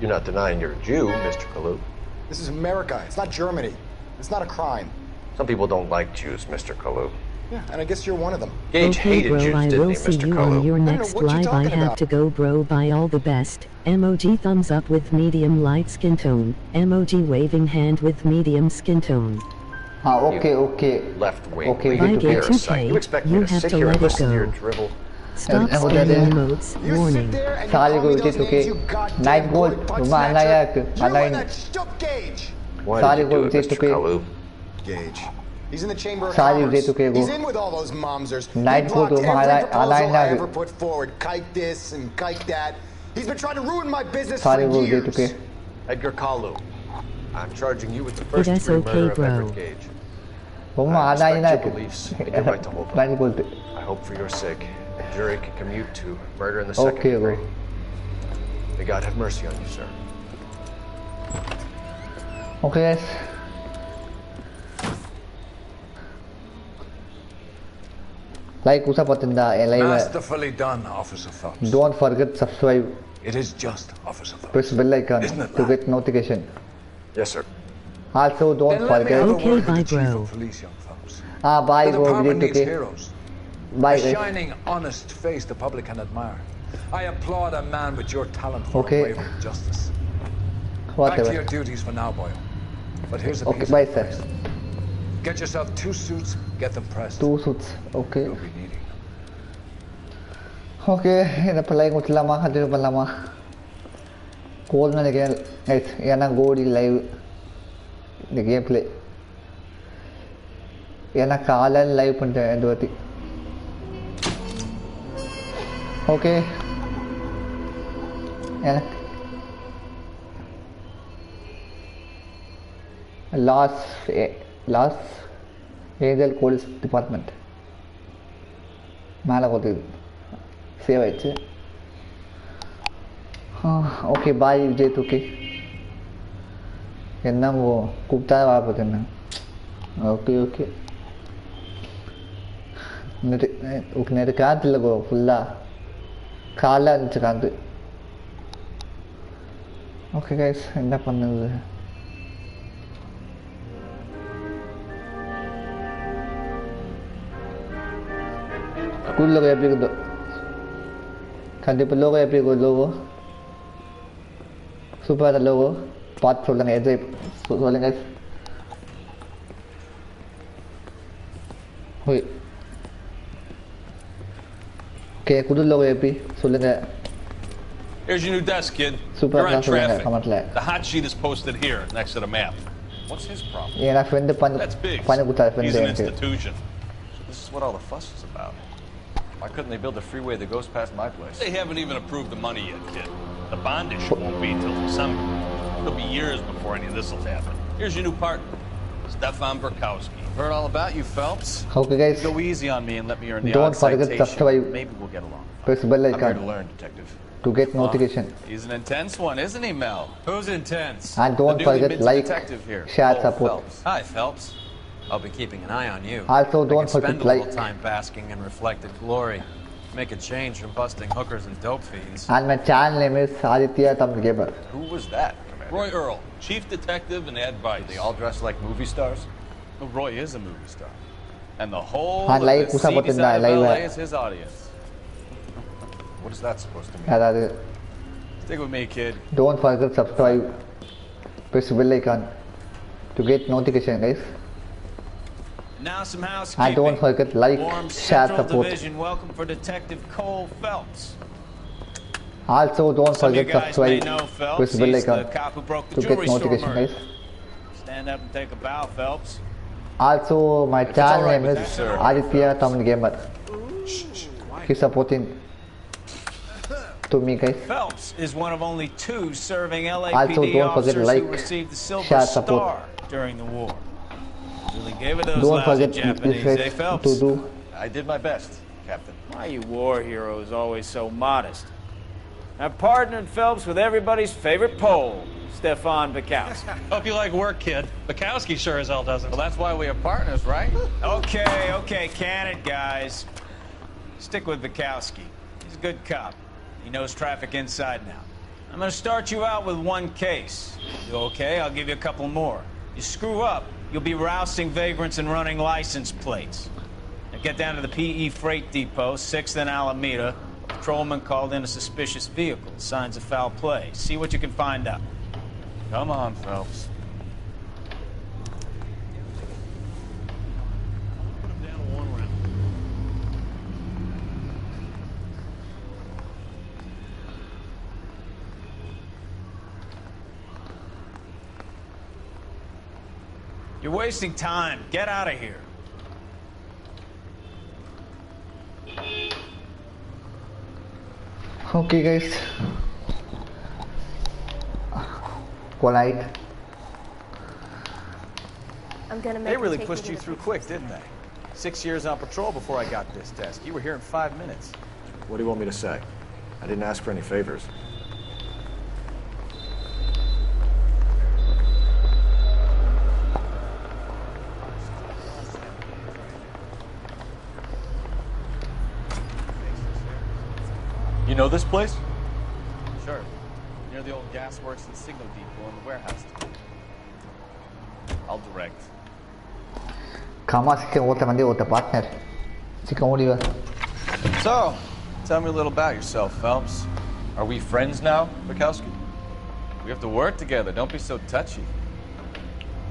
You're not denying you're a Jew, Mr. Kalu. This is America. It's not Germany. It's not a crime. Some people don't like Jews, Mr. Kalu. Yeah, and I guess you're one of them. Gage hated bro, Jews, I didn't will he, see Mr. you Kalu? on your next live. I have to go, bro. Bye, all the best. Emoji thumbs up with medium light skin tone. Emoji waving hand with medium skin tone. Okay. Left wing. Okay, Bye, Gate 2K. You expect me You to have sit to here let and it listen to your go. drivel? Stop spamming emotes. Warning. Sorry, go with it, okay. Night gold. Mana yak. Mana. Sorry, go with it, okay. Gage. He's in the chamber of Sorry, commerce. okay, go. He's in with all those momsers. Night He blocked gold. every proposal I ever put forward. Kike this and kike that. He's been trying to ruin my business for years. Okay. Edgar Kalu, I'm charging you with the first That's degree okay, murder of bro. Everett Gage. I respect your beliefs and your right to hold them. I hope for your sake a jury can commute to murder in the second degree. May God have mercy on you, sir. Okay, guys. Like usa patinda live. Masterfully done, Officer Phelps. Don't forget subscribe. It is just, Officer Phelps. Press bell icon to get notification. Yes, sir. Also, don't forget. Okay, bye, bro. Bye, the bro. department needs Okay. heroes. Bye, A guys. shining, honest face the public can admire. I applaud a man with your talent for Okay. unwavering justice. Back Whatever. to your duties for now, boy. But here's a Okay, piece bye, of sir. advice. Get yourself 2 suits, get them pressed. 2 suits. Okay. You'll be needing them. Okay, ina pala yung lama, hadiro pa lama. Gold na again. Guys, yan ang gold live. The gameplay. Yan ang kalan live punta Edward. Okay. Yan. Last Angel Police Department. மேலே கொடுத்து save ஆயிடுச்சு. Okay bye Vijay தூக்கி என்ன கூப்பிட்டா வர போகுது என்ன. Okay okay நேற்று காற்று இல்லை கோ ஃபுல்லாக காலைல இருந்துச்சு காற்று. ஓகே கைஸ் என்ன பண்ணுது. कुछ लोग एपी को கண்டிப்பாக லோகோ எப்படி லோகோ சூப்பராக லோகோ பார்த்து சொல்லுங்கள் எது சொல்லுங்க. ஓய் ஓகே புது லோகோ எப்படி சொல்லுங்கள். Here's your new desk, kid. Super You're on சொல்லுங்க traffic. கமெண்ட்ல. The hot sheet is posted here next to the map. What's his problem? N friend That's big. பண்ணி கொடுத்தாரு He's ஃப்ரெண்டு an எனக்கு. institution. This is what all the fuss is about. Why couldn't they build a freeway that goes past my place? They haven't even approved the money yet, kid. The bond issue won't be until December. It'll be years before any of this will happen. Here's your new partner, Stefan Burkowski. Heard all about you, Phelps. Okay, guys. Go easy on me and let me earn the Don't odd forget citation. subscribe. Maybe we'll get along. Press bell I'm here icon to learn, Detective. to get notification. He's an intense one, isn't he, Mel? Who's intense? And don't The newly forget minted like, detective here, share, Cole support. Phelps. Hi, Phelps. I'll be keeping an eye on you. Also, I don't can forget spend a little like. time basking in reflected glory. Make a change from busting hookers and dope fiends. And my channel name is Aditya Tamil Gamer. Who was that, Commander? Roy Earl, chief detective and advice. They all dress like movie stars? Oh, Roy is a movie star. And the whole And of live the kusa seedy patinda, side of live LA hai. is his audience. What is that supposed to mean? Adadu. Stick with me, kid. Don't forget subscribe. Press bell icon to get notification, guys. Now some And housekeeping. don't forget like, Warm share, Central support. Division, welcome for Detective Cole Phelps. Also, don't Some of you forget guys may subscribe. know Phelps. Press bell He's icon the cop who broke the to get jewelry store notification, murder. guys. Stand up and take a bow, Phelps. Also, my channel name is Aditya Tamil Gamer. Keep supporting to me, guys. Phelps is one of only 2 serving LAPD Also, don't forget to officers like, who received the Silver share, Star support. during the war. Really gave it those Don't lousy forget Japanese, this eh, guys Phelps? to do. I did my best, Captain. Why are you war heroes always so modest? I partnered Phelps with everybody's favorite Pole, Stefan Bukowski. Hope you like work, kid. Bukowski sure as hell doesn't. Well, that's why we are partners, right? Okay, can it, guys. Stick with Bukowski. He's a good cop. He knows traffic inside and out. I'm gonna start you out with 1 case. You okay? I'll give you a couple more. You screw up, you'll be rousting vagrants and running license plates. Now get down to the PE Freight Depot, 6th and Alameda. A patrolman called in a suspicious vehicle. Signs of foul play. See what you can find out. Come on, Phelps. You're wasting time. Get out of here. Okay, guys. Polite. I'm gonna make They really take pushed it you into through quick, didn't they? 6 years on patrol before I got this desk. You were here in 5 minutes. What do you want me to say? I didn't ask for any favors. You know this place? Sure. Near the old gas works and signal depot in the warehouse. I'll direct. Kama sikka outra mandi outra partner. Sikka modiva. So, tell me a little about yourself, Phelps. Are we friends now, Bukowski? We have to work together. Don't be so touchy.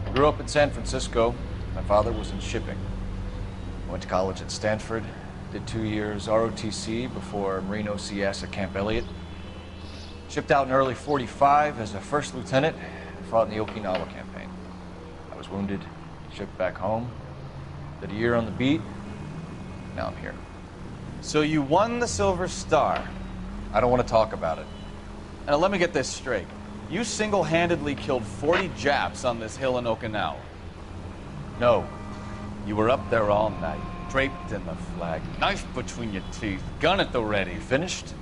I grew up in San Francisco. My father was in shipping. I went to college at Stanford. Did 2 years ROTC before Marine OCS at Camp Elliott. Shipped out in early '45 as a first lieutenant and fought in the Okinawa campaign. I was wounded, shipped back home, did a year on the beat. Now I'm here. So you won the Silver Star. I don't want to talk about it. And let me get this straight. You single-handedly killed 40 Japs on this hill in Okinawa. No, you were up there all night, draped in the flag, knife between your teeth, gun at the ready. Finished?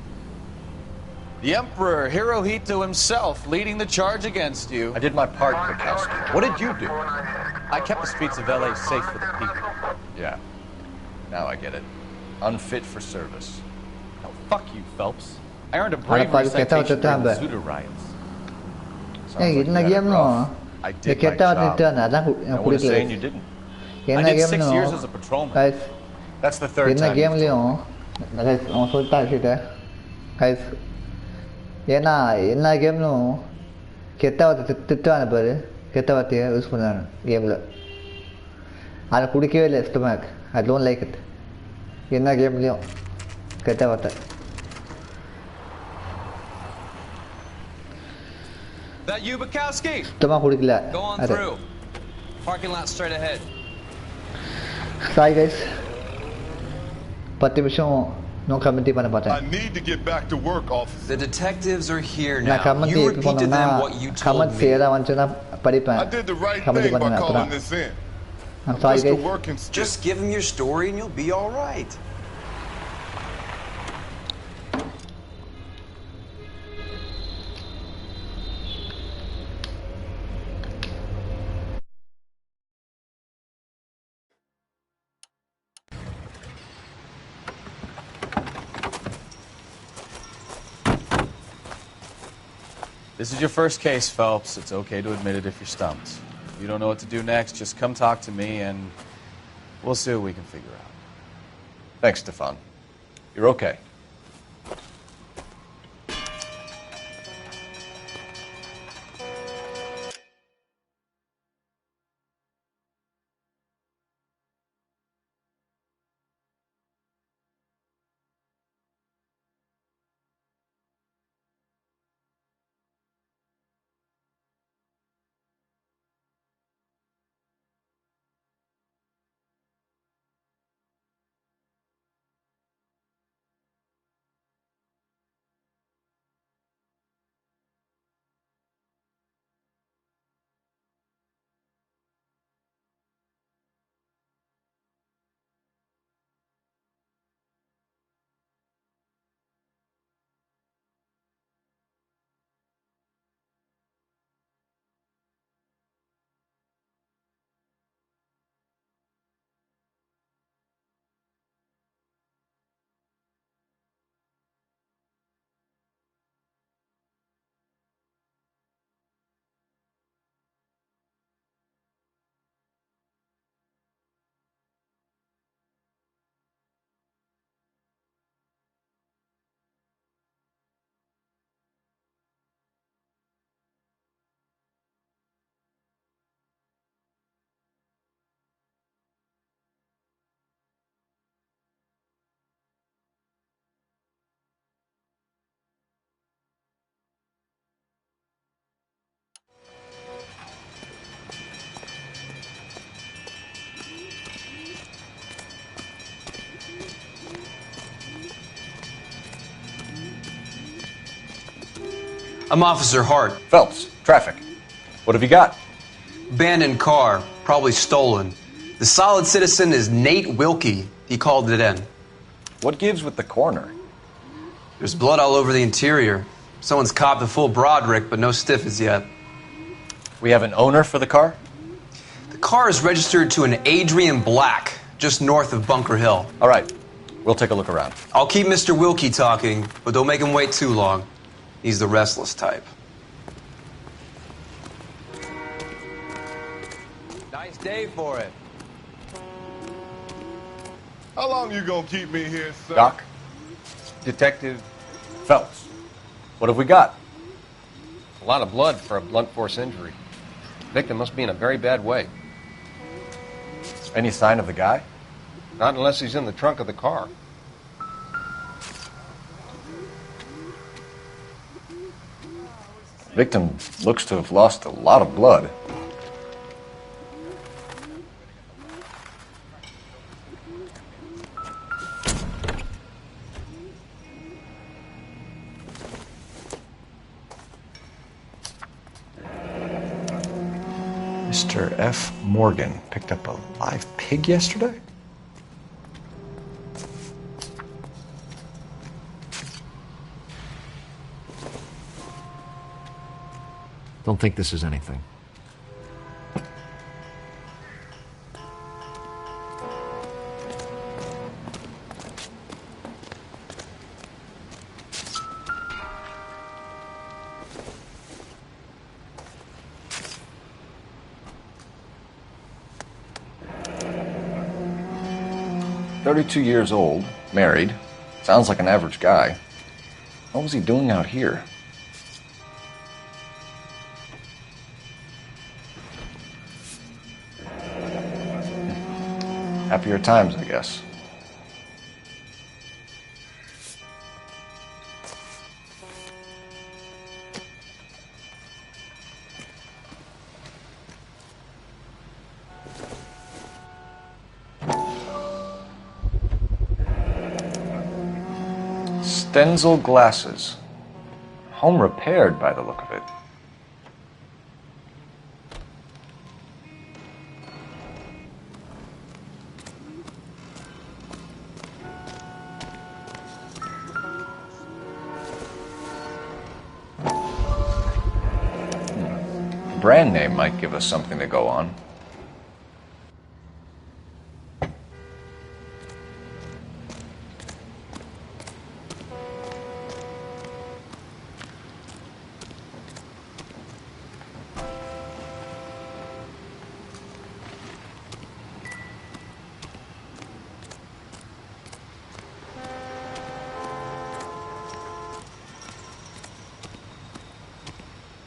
The Emperor Hirohito himself leading the charge against you. I did my part, Bukowski. What did you do? I kept the streets of LA safe for the people. Yeah. Now I get it. Unfit for service. Now fuck you, Phelps. I earned a bravery citation during the Zuda riots. Inna game no. I did my job. No one is saying you didn't. I did 6 years as a patrolman. Guys, that's the third என்ன time. கேம்லயும் guys அவன் சொல்லிட்டா விஷயத்த guys ஏன்னா எல்லா கேம்லும் கெட்ட வார்த்தை திட்டுவான பாரு கெட்ட வார்த்தையை யூஸ் பண்ணாను கேமில் அதை பிடிக்கவே இல்லை stomach I don't like it என்ன கேம்லேயும் கெட்ட வார்த்தை That you, Bukowski? சுத்தமாக பிடிக்கல Go on அது through. Parking lot straight ahead. Sorry guys 10 நிமிஷம் நோ கமெண்ட்ரி பண்ண பார்த்தேன் I need to get back to work, officer. The detectives are here நான் now. கமெண்ட்ரி You எப்படி repeat to பண்ணணும்னா them what you told comments me. ஏதாவது வந்துச்சுன்னா படிப்பேன் I did the right commentary thing by பண்ணுவேன் calling அப்புறம் this in. I'm sorry Just guys to work and Just give them your story and you'll be all right. This is your first case, Phelps. It's okay to admit it if you're stumped. If you don't know what to do next, just come talk to me and we'll see what we can figure out. Thanks, Stefan. You're okay. I'm Officer Hart. Phelps, traffic. What have you got? Abandoned car, probably stolen. The solid citizen is Nate Wilkie. He called it in. What gives with the coroner? There's blood all over the interior. Someone's copped a full Broderick, but no stiff as yet. We have an owner for the car? The car is registered to an Adrian Black, just north of Bunker Hill. All right. We'll take a look around. I'll keep Mr. Wilkie talking, but don't make him wait too long. He's the restless type. Nice day for it. How long you gonna keep me here, sir? Doc? Detective Phelps. What have we got? A lot of blood for a blunt force injury. Victim must be in a very bad way. Any sign of the guy? Not unless he's in the trunk of the car. Victim looks to have lost a lot of blood. Mr. F. Morgan picked up a live pig yesterday? Don't think this is anything. "32 years old, married. Sounds like an average guy. What was he doing out here?" Happier times, I guess. Stenzel glasses. Home repaired by the look of it. Brand name might give us something to go on.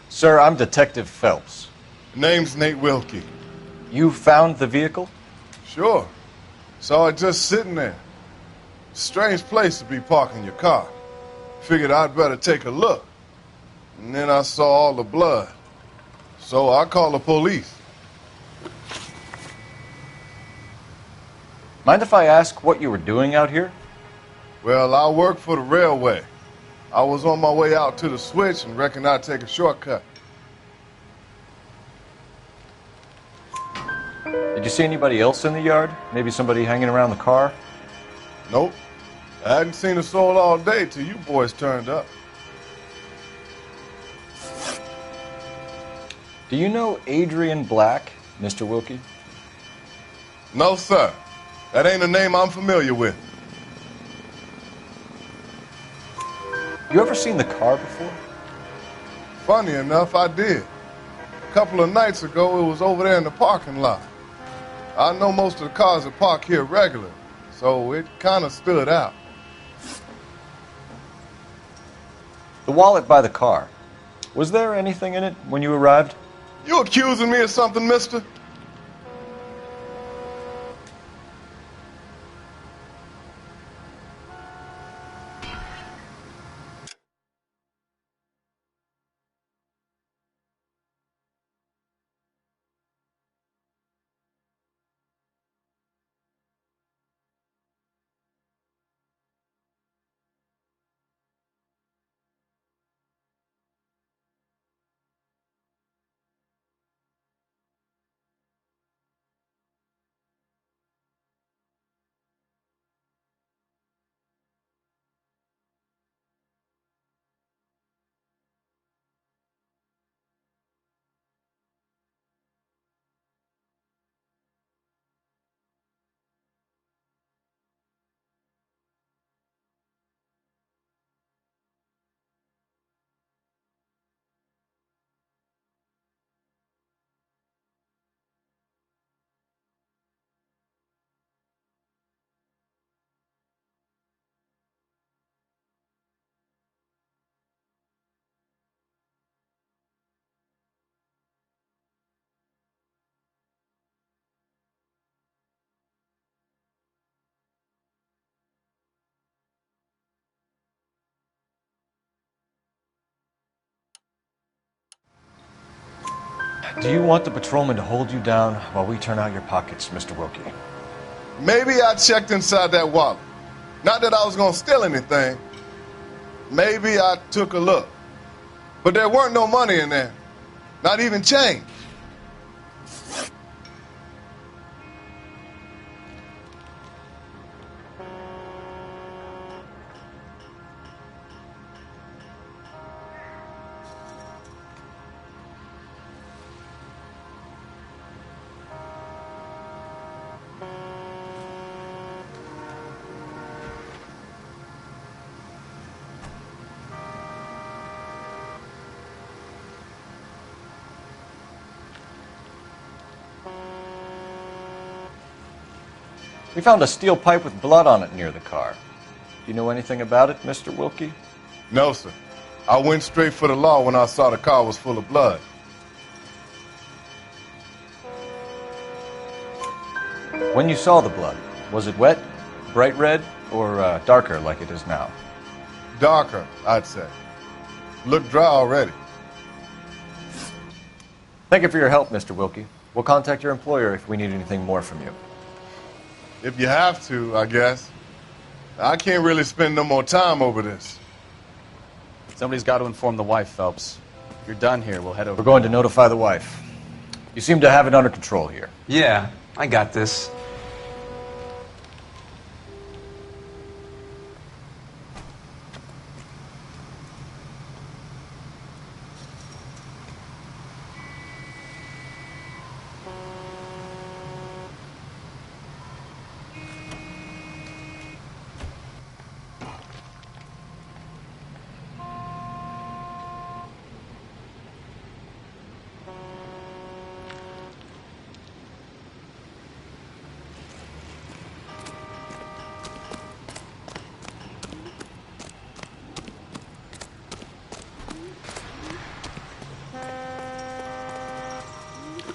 Sir, I'm Detective Phelps. Name's Nate Wilkie. You found the vehicle? Sure. Saw it just sitting there. Strange place to be parking your car. Figured I'd better take a look. And then I saw all the blood. So I called the police. Mind if I ask what you were doing out here? Well, I work for the railway. I was on my way out to the switch and reckoned I'd take a shortcut. Did you see anybody else in the yard? Maybe somebody hanging around the car? Nope. I hadn't seen a soul all day till you boys turned up. Do you know Adrian Black, Mr. Wilkie? No, sir. That ain't a name I'm familiar with. You ever seen the car before? Funny enough, I did. A couple of nights ago, it was over there in the parking lot. I know most of the cars that park here regular, so it kind of stood out. The wallet by the car. Was there anything in it when you arrived? You accusing me of something, mister? Do you want the patrolman to hold you down while we turn out your pockets, Mr. Wilkie? Maybe I checked inside that wallet. Not that I was gonna steal anything. Maybe I took a look. But there weren't no money in there. Not even change. We found a steel pipe with blood on it near the car. Do you know anything about it, Mr. Wilkie? No, sir. I went straight for the law when I saw the car was full of blood. When you saw the blood, was it wet, bright red, or darker like it is now? Darker, I'd say. Looked dry already. Thank you for your help, Mr. Wilkie. We'll contact your employer if we need anything more from you. If you have to, I guess. I can't really spend no more time over this. Somebody's got to inform the wife, Phelps. If you're done here, we'll head over. We're going to notify the wife. You seem to have it under control here. Yeah, I got this.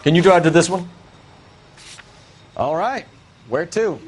Can you drive to this one? All right. Where to?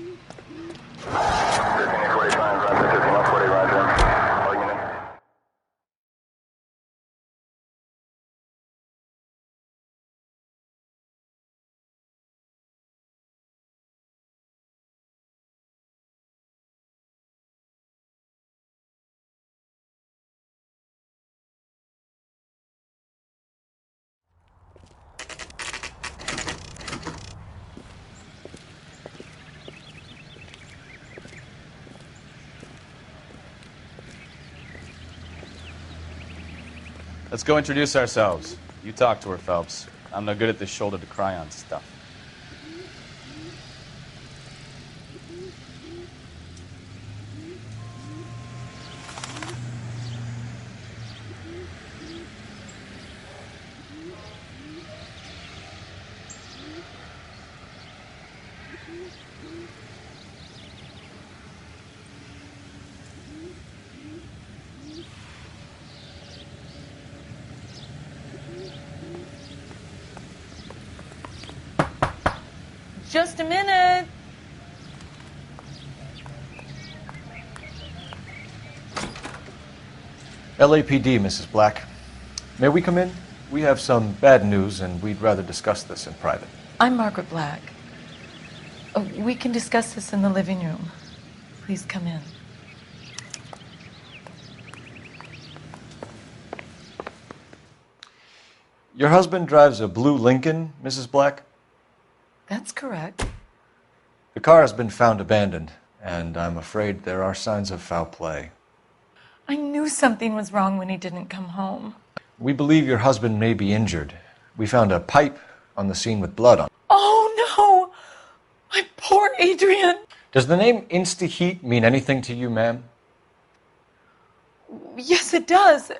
Let's go introduce ourselves. You talk to her, Phelps. I'm no good at this shoulder to cry on stuff. Just a minute. LAPD, Mrs. Black. May we come in? We have some bad news, and we'd rather discuss this in private. I'm Margaret Black. We can discuss this in the living room. Please come in. Your husband drives a blue Lincoln, Mrs. Black? That's correct. The car has been found abandoned, and I'm afraid there are signs of foul play. I knew something was wrong when he didn't come home. We believe your husband may be injured. We found a pipe on the scene with blood on it. Oh, no! My poor Adrian! Does the name Insta-Heat mean anything to you, ma'am? Yes, it does.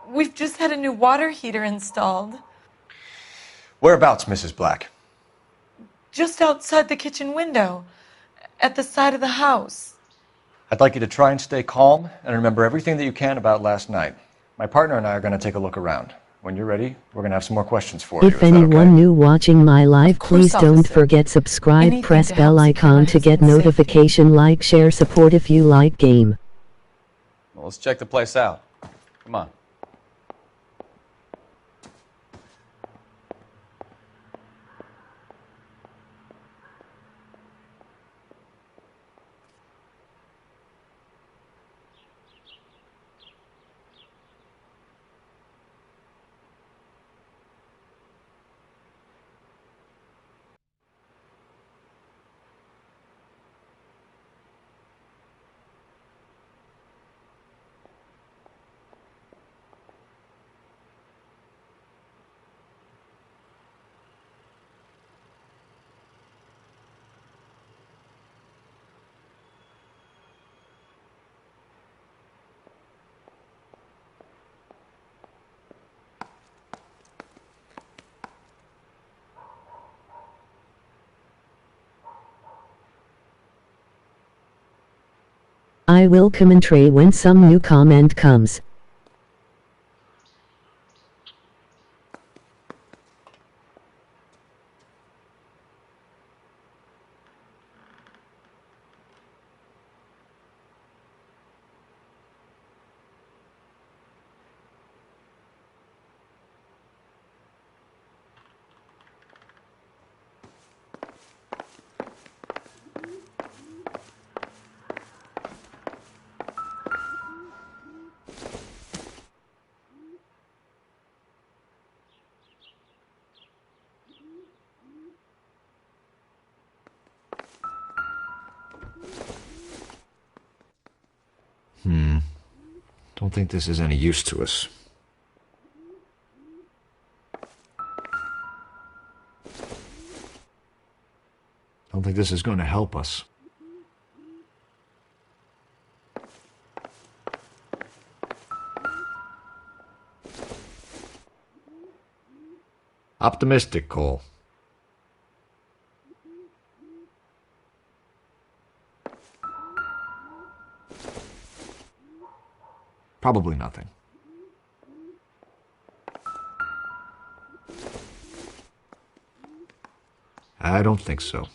We've just had a new water heater installed. Whereabouts, Mrs. Black? Just outside the kitchen window, at the side of the house. I'd like you to try and stay calm and remember everything that you can about last night. My partner and I are going to take a look around. When you're ready, we're going to have some more questions for you. If anyone new watching my live, please don't forget subscribe, press bell icon to get notification, like, share, support if you like game. Well, let's check the place out. Come on. I will commentary when some new comment comes. Don't think this is any use to us. Don't think this is going to help us. Optimistic, Cole. Probably nothing. I don't think so.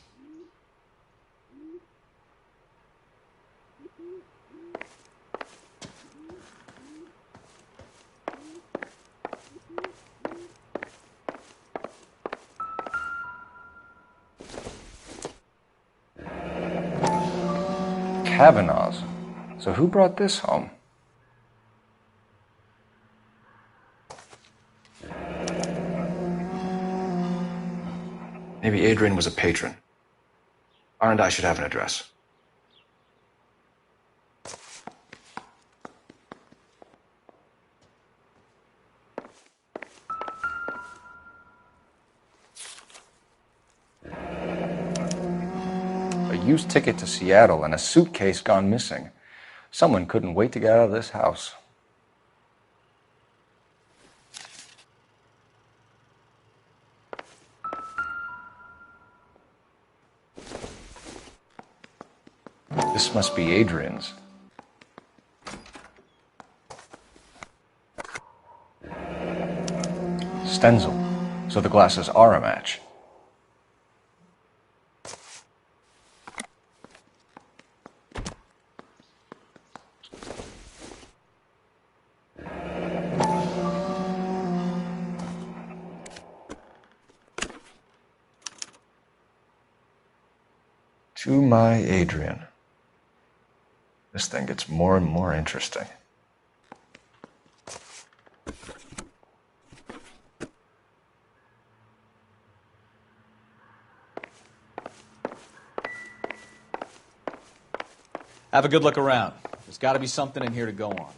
Kavanaugh's. So who brought this home? Maybe Adrian was a patron. R&I should have an address. A used ticket to Seattle and a suitcase gone missing. Someone couldn't wait to get out of this house. This must be Adrian's. Stenzel. So the glasses are a match. To my Adrian. This thing gets more and more interesting. Have a good look around. There's got to be something in here to go on.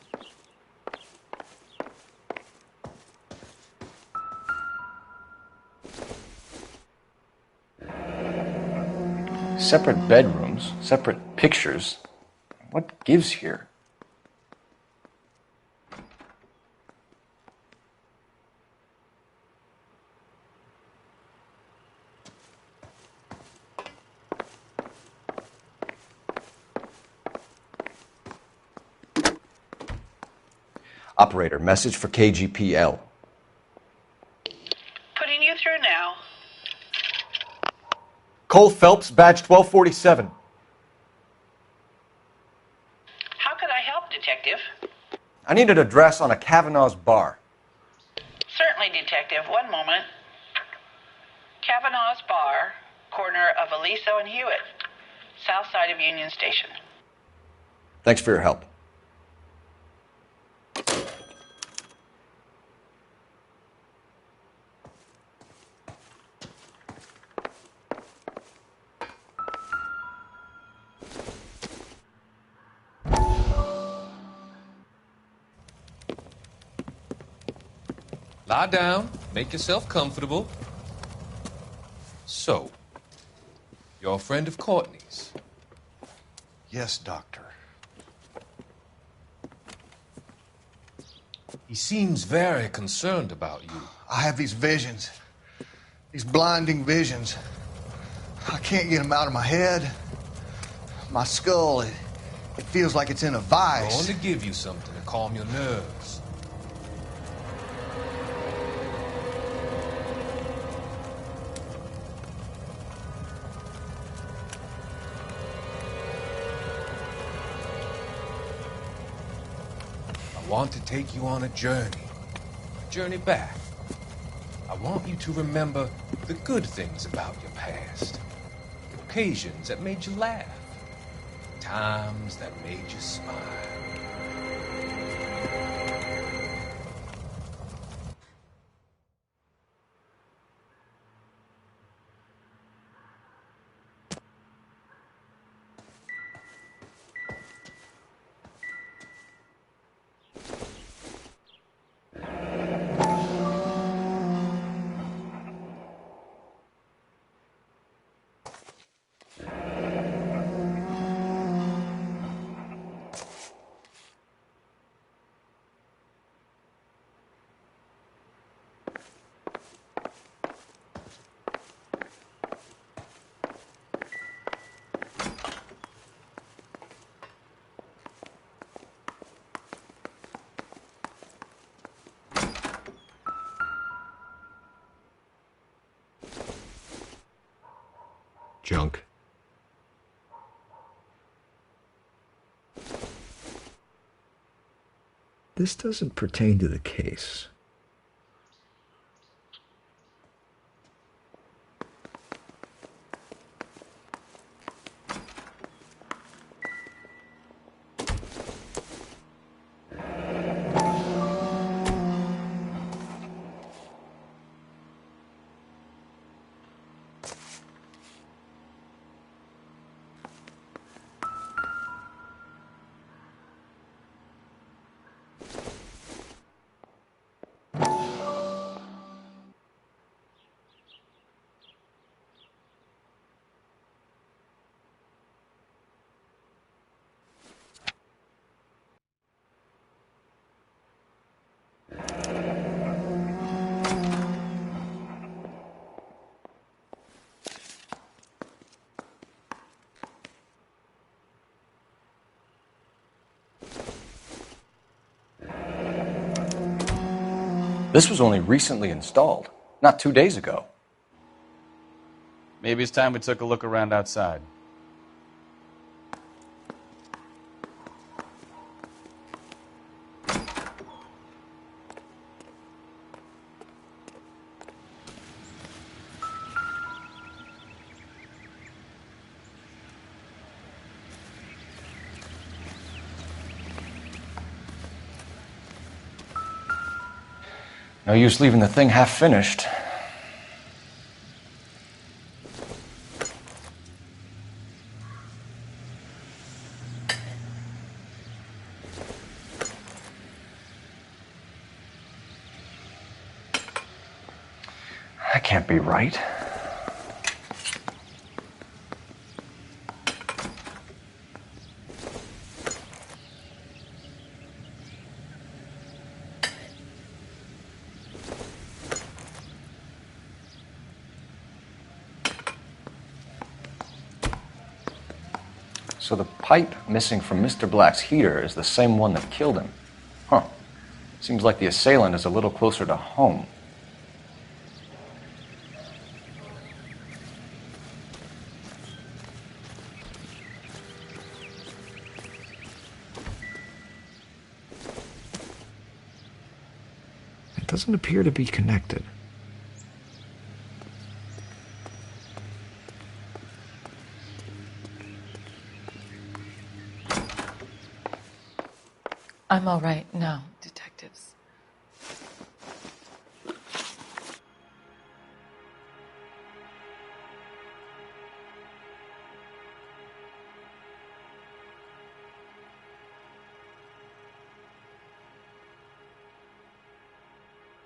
Separate bedrooms, separate pictures. What gives here? Operator, message for KGPL. Putting you through now. Cole Phelps, badge 1247. How could I help, Detective? I need an address on a Kavanaugh's bar. Certainly, Detective. One moment. Kavanaugh's Bar, corner of Aliso and Hewitt, south side of Union Station. Thanks for your help. Lie down, make yourself comfortable. So, you're a friend of Courtney's? Yes, Doctor. He seems very concerned about you. I have these visions. These blinding visions. I can't get them out of my head. My skull, It feels like it's in a vice. I want to give you something to calm your nerves. I want to take you on a journey back. I want you to remember the good things about your past, occasions that made you laugh, times that made you smile. Junk. This doesn't pertain to the case. This was only recently installed, not 2 days ago. Maybe it's time we took a look around outside. No use leaving the thing half finished. That can't be right. So the pipe missing from Mr. Black's heater is the same one that killed him. Huh. Seems like the assailant is a little closer to home. It doesn't appear to be connected. I'm all right now, detectives.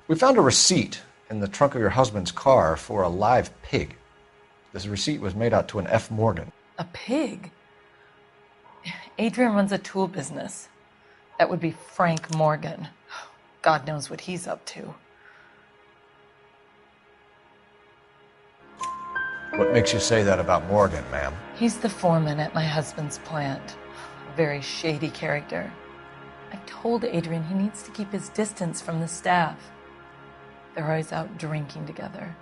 We found a receipt in the trunk of your husband's car for a live pig. This receipt was made out to an F. Morgan. A pig? Adrian runs a tool business. That would be Frank Morgan. God knows what he's up to. What makes you say that about Morgan, ma'am? He's the foreman at my husband's plant. very shady character. I've told Adrian he needs to keep his distance from the staff. They're always out drinking together.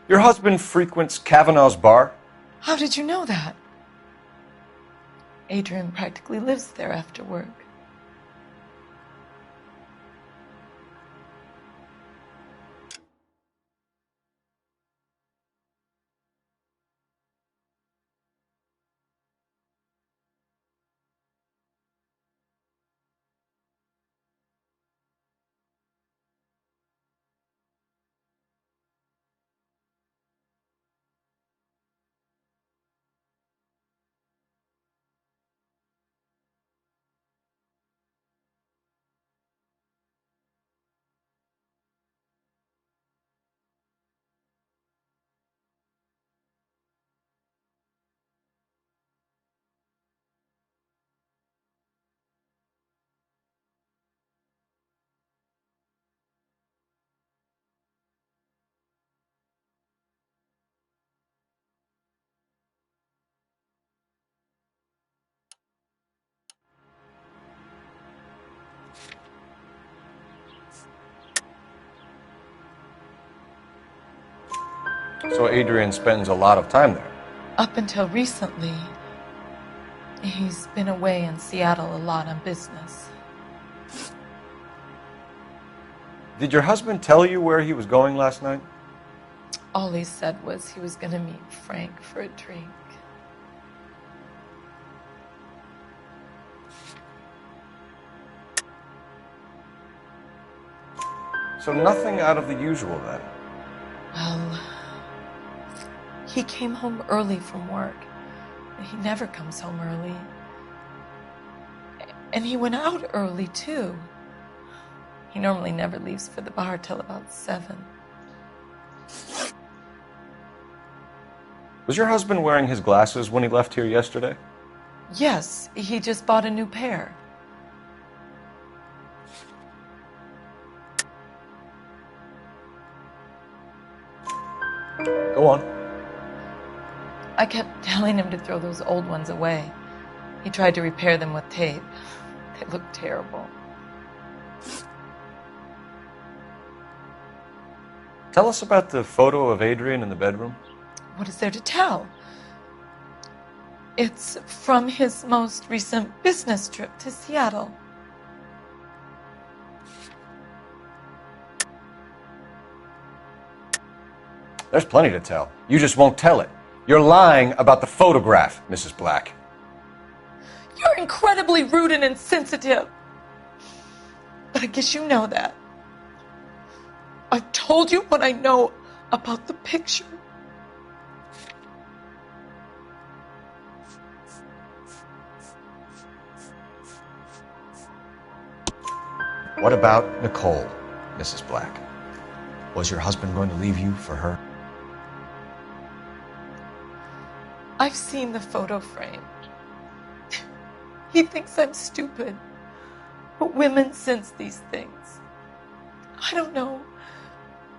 Your husband frequents Kavanaugh's bar? How did you know that? Adrian practically lives there after work. So Adrian spends a lot of time there? Up until recently, he's been away in Seattle a lot on business. Did your husband tell you where he was going last night? All he said was he was going to meet Frank for a drink. So nothing out of the usual then? Well, he came home early from work. He never comes home early. And he went out early, too. He normally never leaves for the bar till about 7. Was your husband wearing his glasses when he left here yesterday? Yes, he just bought a new pair. Go on. I kept telling him to throw those old ones away. He tried to repair them with tape. They looked terrible. Tell us about the photo of Adrian in the bedroom. What is there to tell? It's from his most recent business trip to Seattle. There's plenty to tell. You just won't tell it. You're lying about the photograph, Mrs. Black. You're incredibly rude and insensitive. But I guess you know that. I've told you what I know about the picture. What about Nicole, Mrs. Black? Was your husband going to leave you for her? I've seen the photo frame. He thinks I'm stupid. But women sense these things. I don't know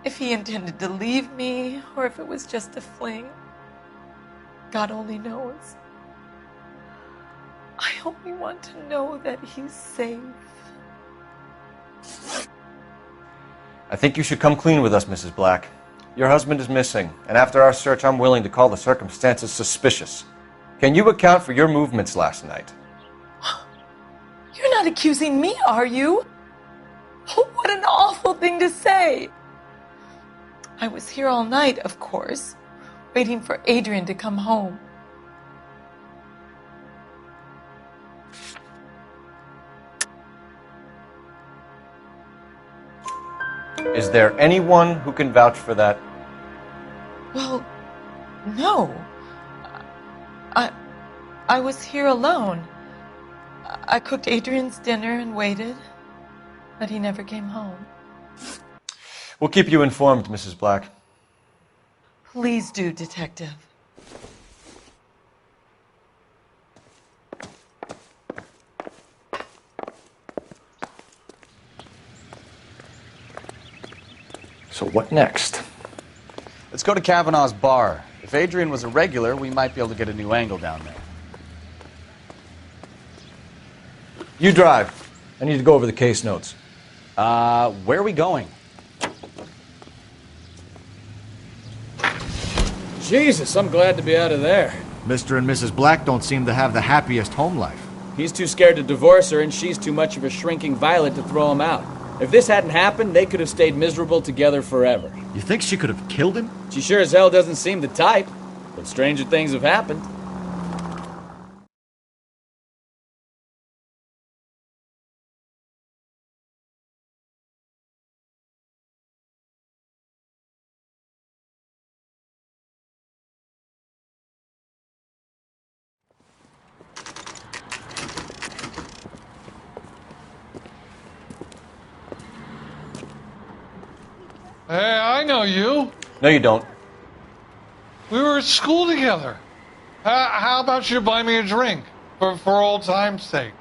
if he intended to leave me or if it was just a fling. God only knows. I only want to know that he's safe. I think you should come clean with us, Mrs. Black. Your husband is missing, and after our search, I'm willing to call the circumstances suspicious. Can you account for your movements last night? You're not accusing me, are you? What an awful thing to say. I was here all night, of course, waiting for Adrian to come home. Is there anyone who can vouch for that? Well, no. I was here alone. I cooked Adrian's dinner and waited, but he never came home. We'll keep you informed, Mrs. Black. Please do, Detective. So what next? Let's go to Kavanaugh's bar. If Adrian was a regular, we might be able to get a new angle down there. You drive. I need to go over the case notes. Where are we going? Jesus, I'm glad to be out of there. Mr. and Mrs. Black don't seem to have the happiest home life. He's too scared to divorce her, and she's too much of a shrinking violet to throw him out. If this hadn't happened, they could have stayed miserable together forever. You think she could have killed him? She sure as hell doesn't seem the type, but stranger things have happened. Hey, I know you. No, you don't. We were at school together. How about you buy me a drink for old time's sake?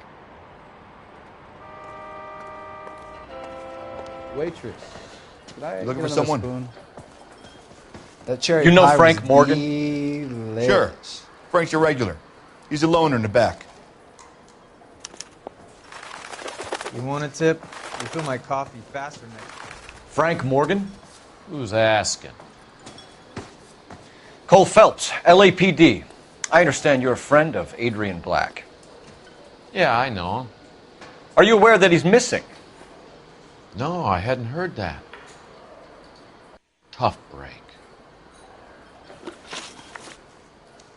Waitress. You looking for someone? Spoon? That cherry You know pie Frank was Morgan? delicious. Sure. Frank's your regular. He's a loner in the back. You want a tip? You fill my coffee faster next. Frank Morgan? Who's asking? Cole Phelps, LAPD. I understand you're a friend of Adrian Black. Yeah, I know him. Are you aware that he's missing? No, I hadn't heard that. Tough break.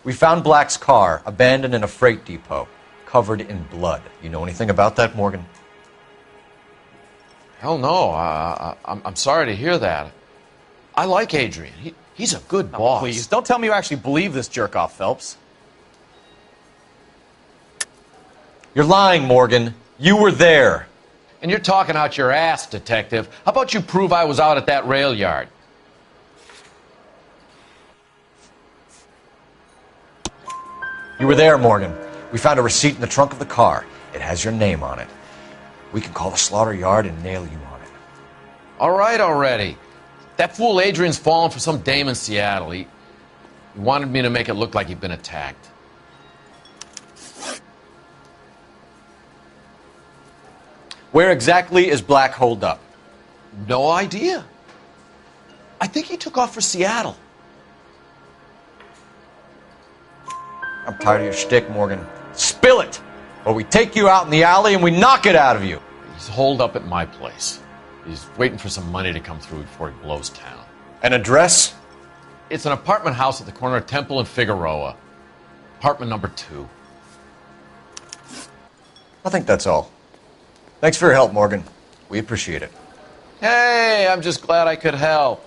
We found Black's car abandoned in a freight depot, covered in blood. You know anything about that, Morgan? Hell no. I'm sorry to hear that. I like Adrian. He's a good boss. Please, don't tell me you actually believe this jerk-off, Phelps. You're lying, Morgan. You were there. And you're talking out your ass, detective. How about you prove I was out at that rail yard? You were there, Morgan. We found a receipt in the trunk of the car. It has your name on it. We can call the slaughter yard and nail you on it. All right already. That fool Adrian's fallen for some dame in Seattle. He wanted me to make it look like he'd been attacked. Where exactly is Black holed up? No idea. I think he took off for Seattle. I'm tired of your shtick, Morgan. Spill it! Or we take you out in the alley and we knock it out of you. He's holed up at my place. He's waiting for some money to come through before he blows town. An address? It's an apartment house at the corner of Temple and Figueroa. Apartment number 2. I think that's all. Thanks for your help, Morgan. We appreciate it. Hey, I'm just glad I could help.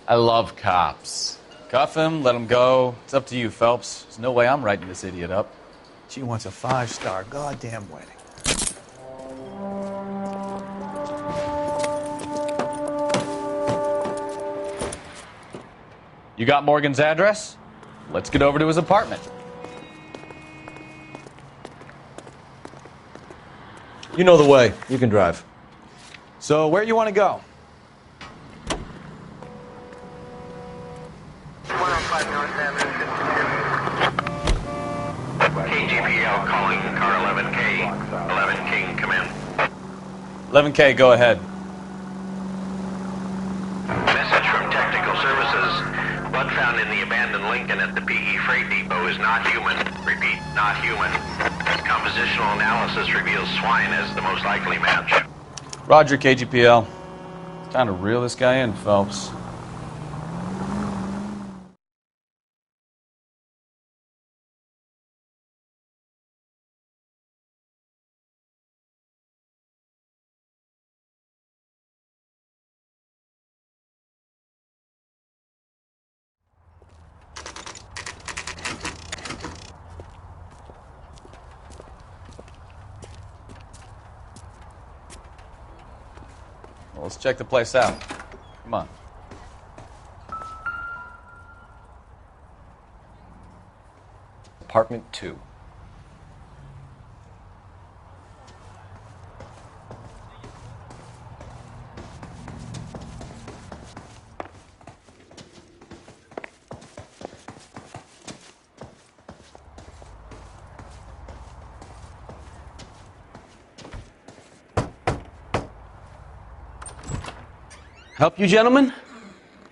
I love cops. Cuff him, let him go. It's up to you, Phelps. There's no way I'm writing this idiot up. She wants a 5-star goddamn wedding. You got Morgan's address? Let's get over to his apartment. You know the way. You can drive. So, where you want to go? KGPL calling car 11K. 11 King, come in. 11K, go ahead. Message from Technical Services. Blood found in the abandoned Lincoln at the PE Freight Depot is not human. Repeat, not human. Compositional analysis reveals swine as the most likely match. Roger, KGPL. It's time to reel this guy in, Phelps. Well, let's check the place out. Come on. Apartment 2. Help you, gentlemen?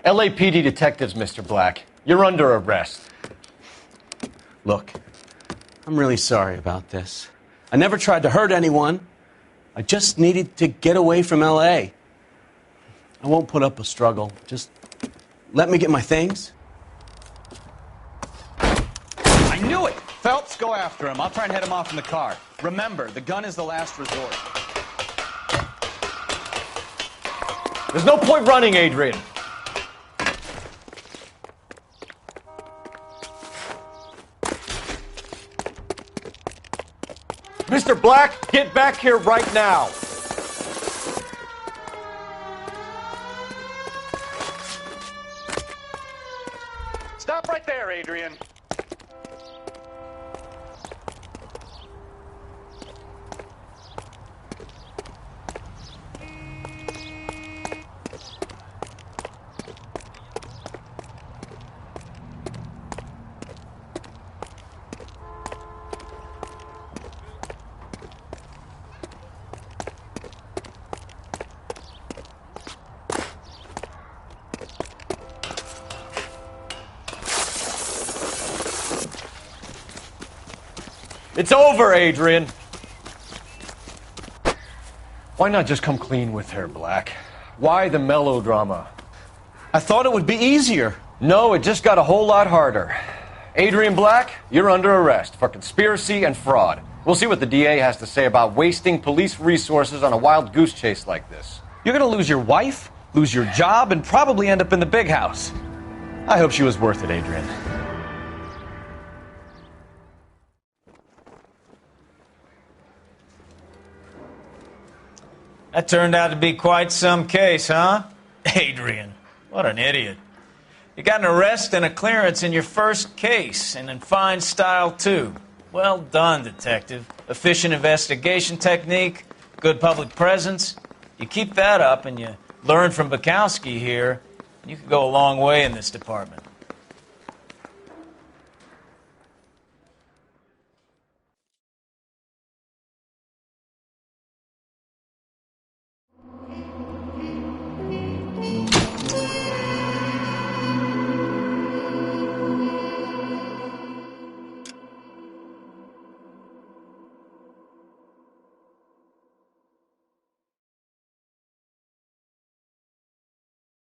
LAPD detectives, Mr. Black. You're under arrest. Look, I'm really sorry about this. I never tried to hurt anyone. I just needed to get away from L.A. I won't put up a struggle. Just let me get my things. I knew it! Phelps, go after him. I'll try and head him off in the car. Remember, the gun is the last resort. There's no point running, Adrian. Mr. Black, get back here right now. Stop right there, Adrian. It's over, Adrian. Why not just come clean with her, Black? Why the melodrama? I thought it would be easier. No, it just got a whole lot harder. Adrian Black, you're under arrest for conspiracy and fraud. We'll see what the DA has to say about wasting police resources on a wild goose chase like this. You're gonna lose your wife, lose your job, and probably end up in the big house. I hope she was worth it, Adrian. That turned out to be quite some case, huh? Adrian, what an idiot. You got an arrest and a clearance in your first case, and in fine style, too. Well done, detective. Efficient investigation technique, good public presence. You keep that up and you learn from Bukowski here, and you can go a long way in this department.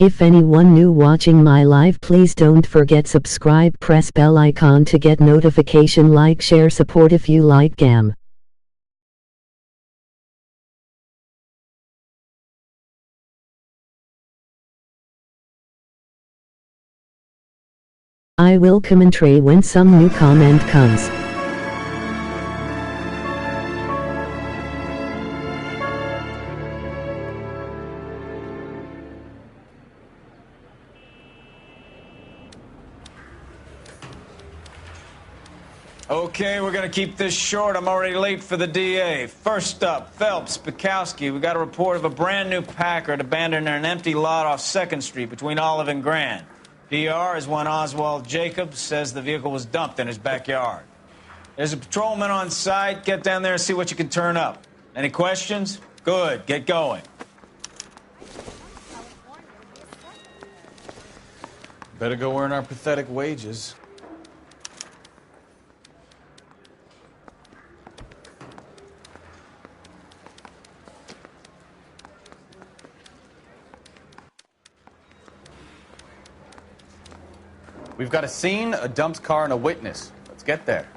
If anyone new watching my live, please don't forget subscribe, press bell icon to get notification, like, share, support if you like gam. I will commentary when some new comment comes. Okay, we're gonna keep this short. I'm already late for the DA. First up, Phelps, Bukowski. We got a report of a brand new Packard abandoned in an empty lot off 2nd Street between Olive and Grand. PR is one Oswald Jacobs says the vehicle was dumped in his backyard. There's a patrolman on site. Get down there and see what you can turn up. Any questions? Good, get going. Better go earn our pathetic wages. We've got a scene, a dumped car, and a witness. Let's get there.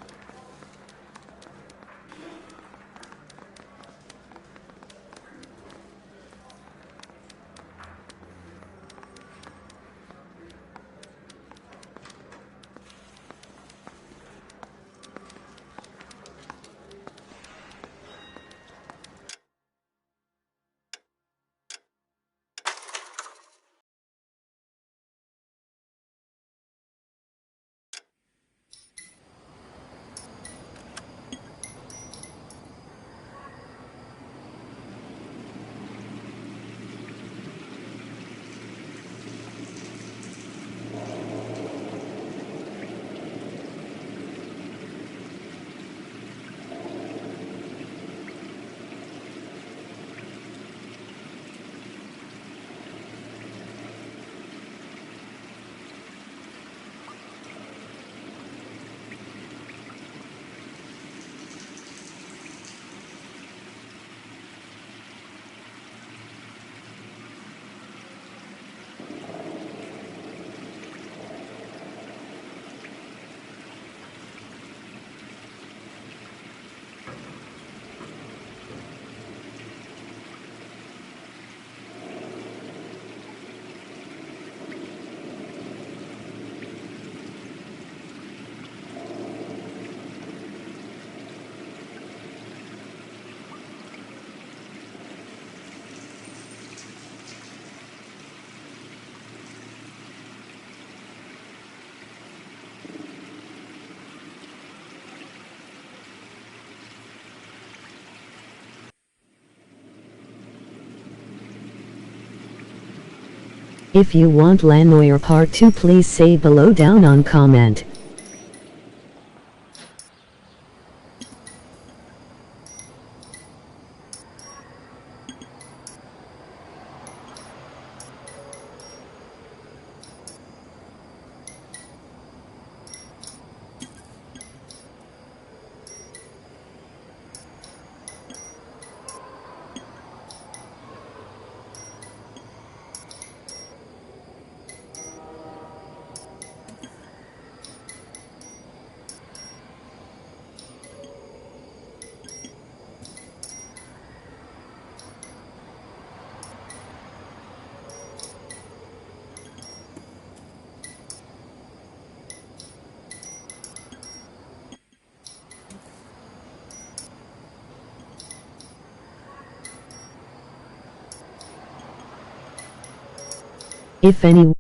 If you want La.Noire Part 2, please say below down on comment. If any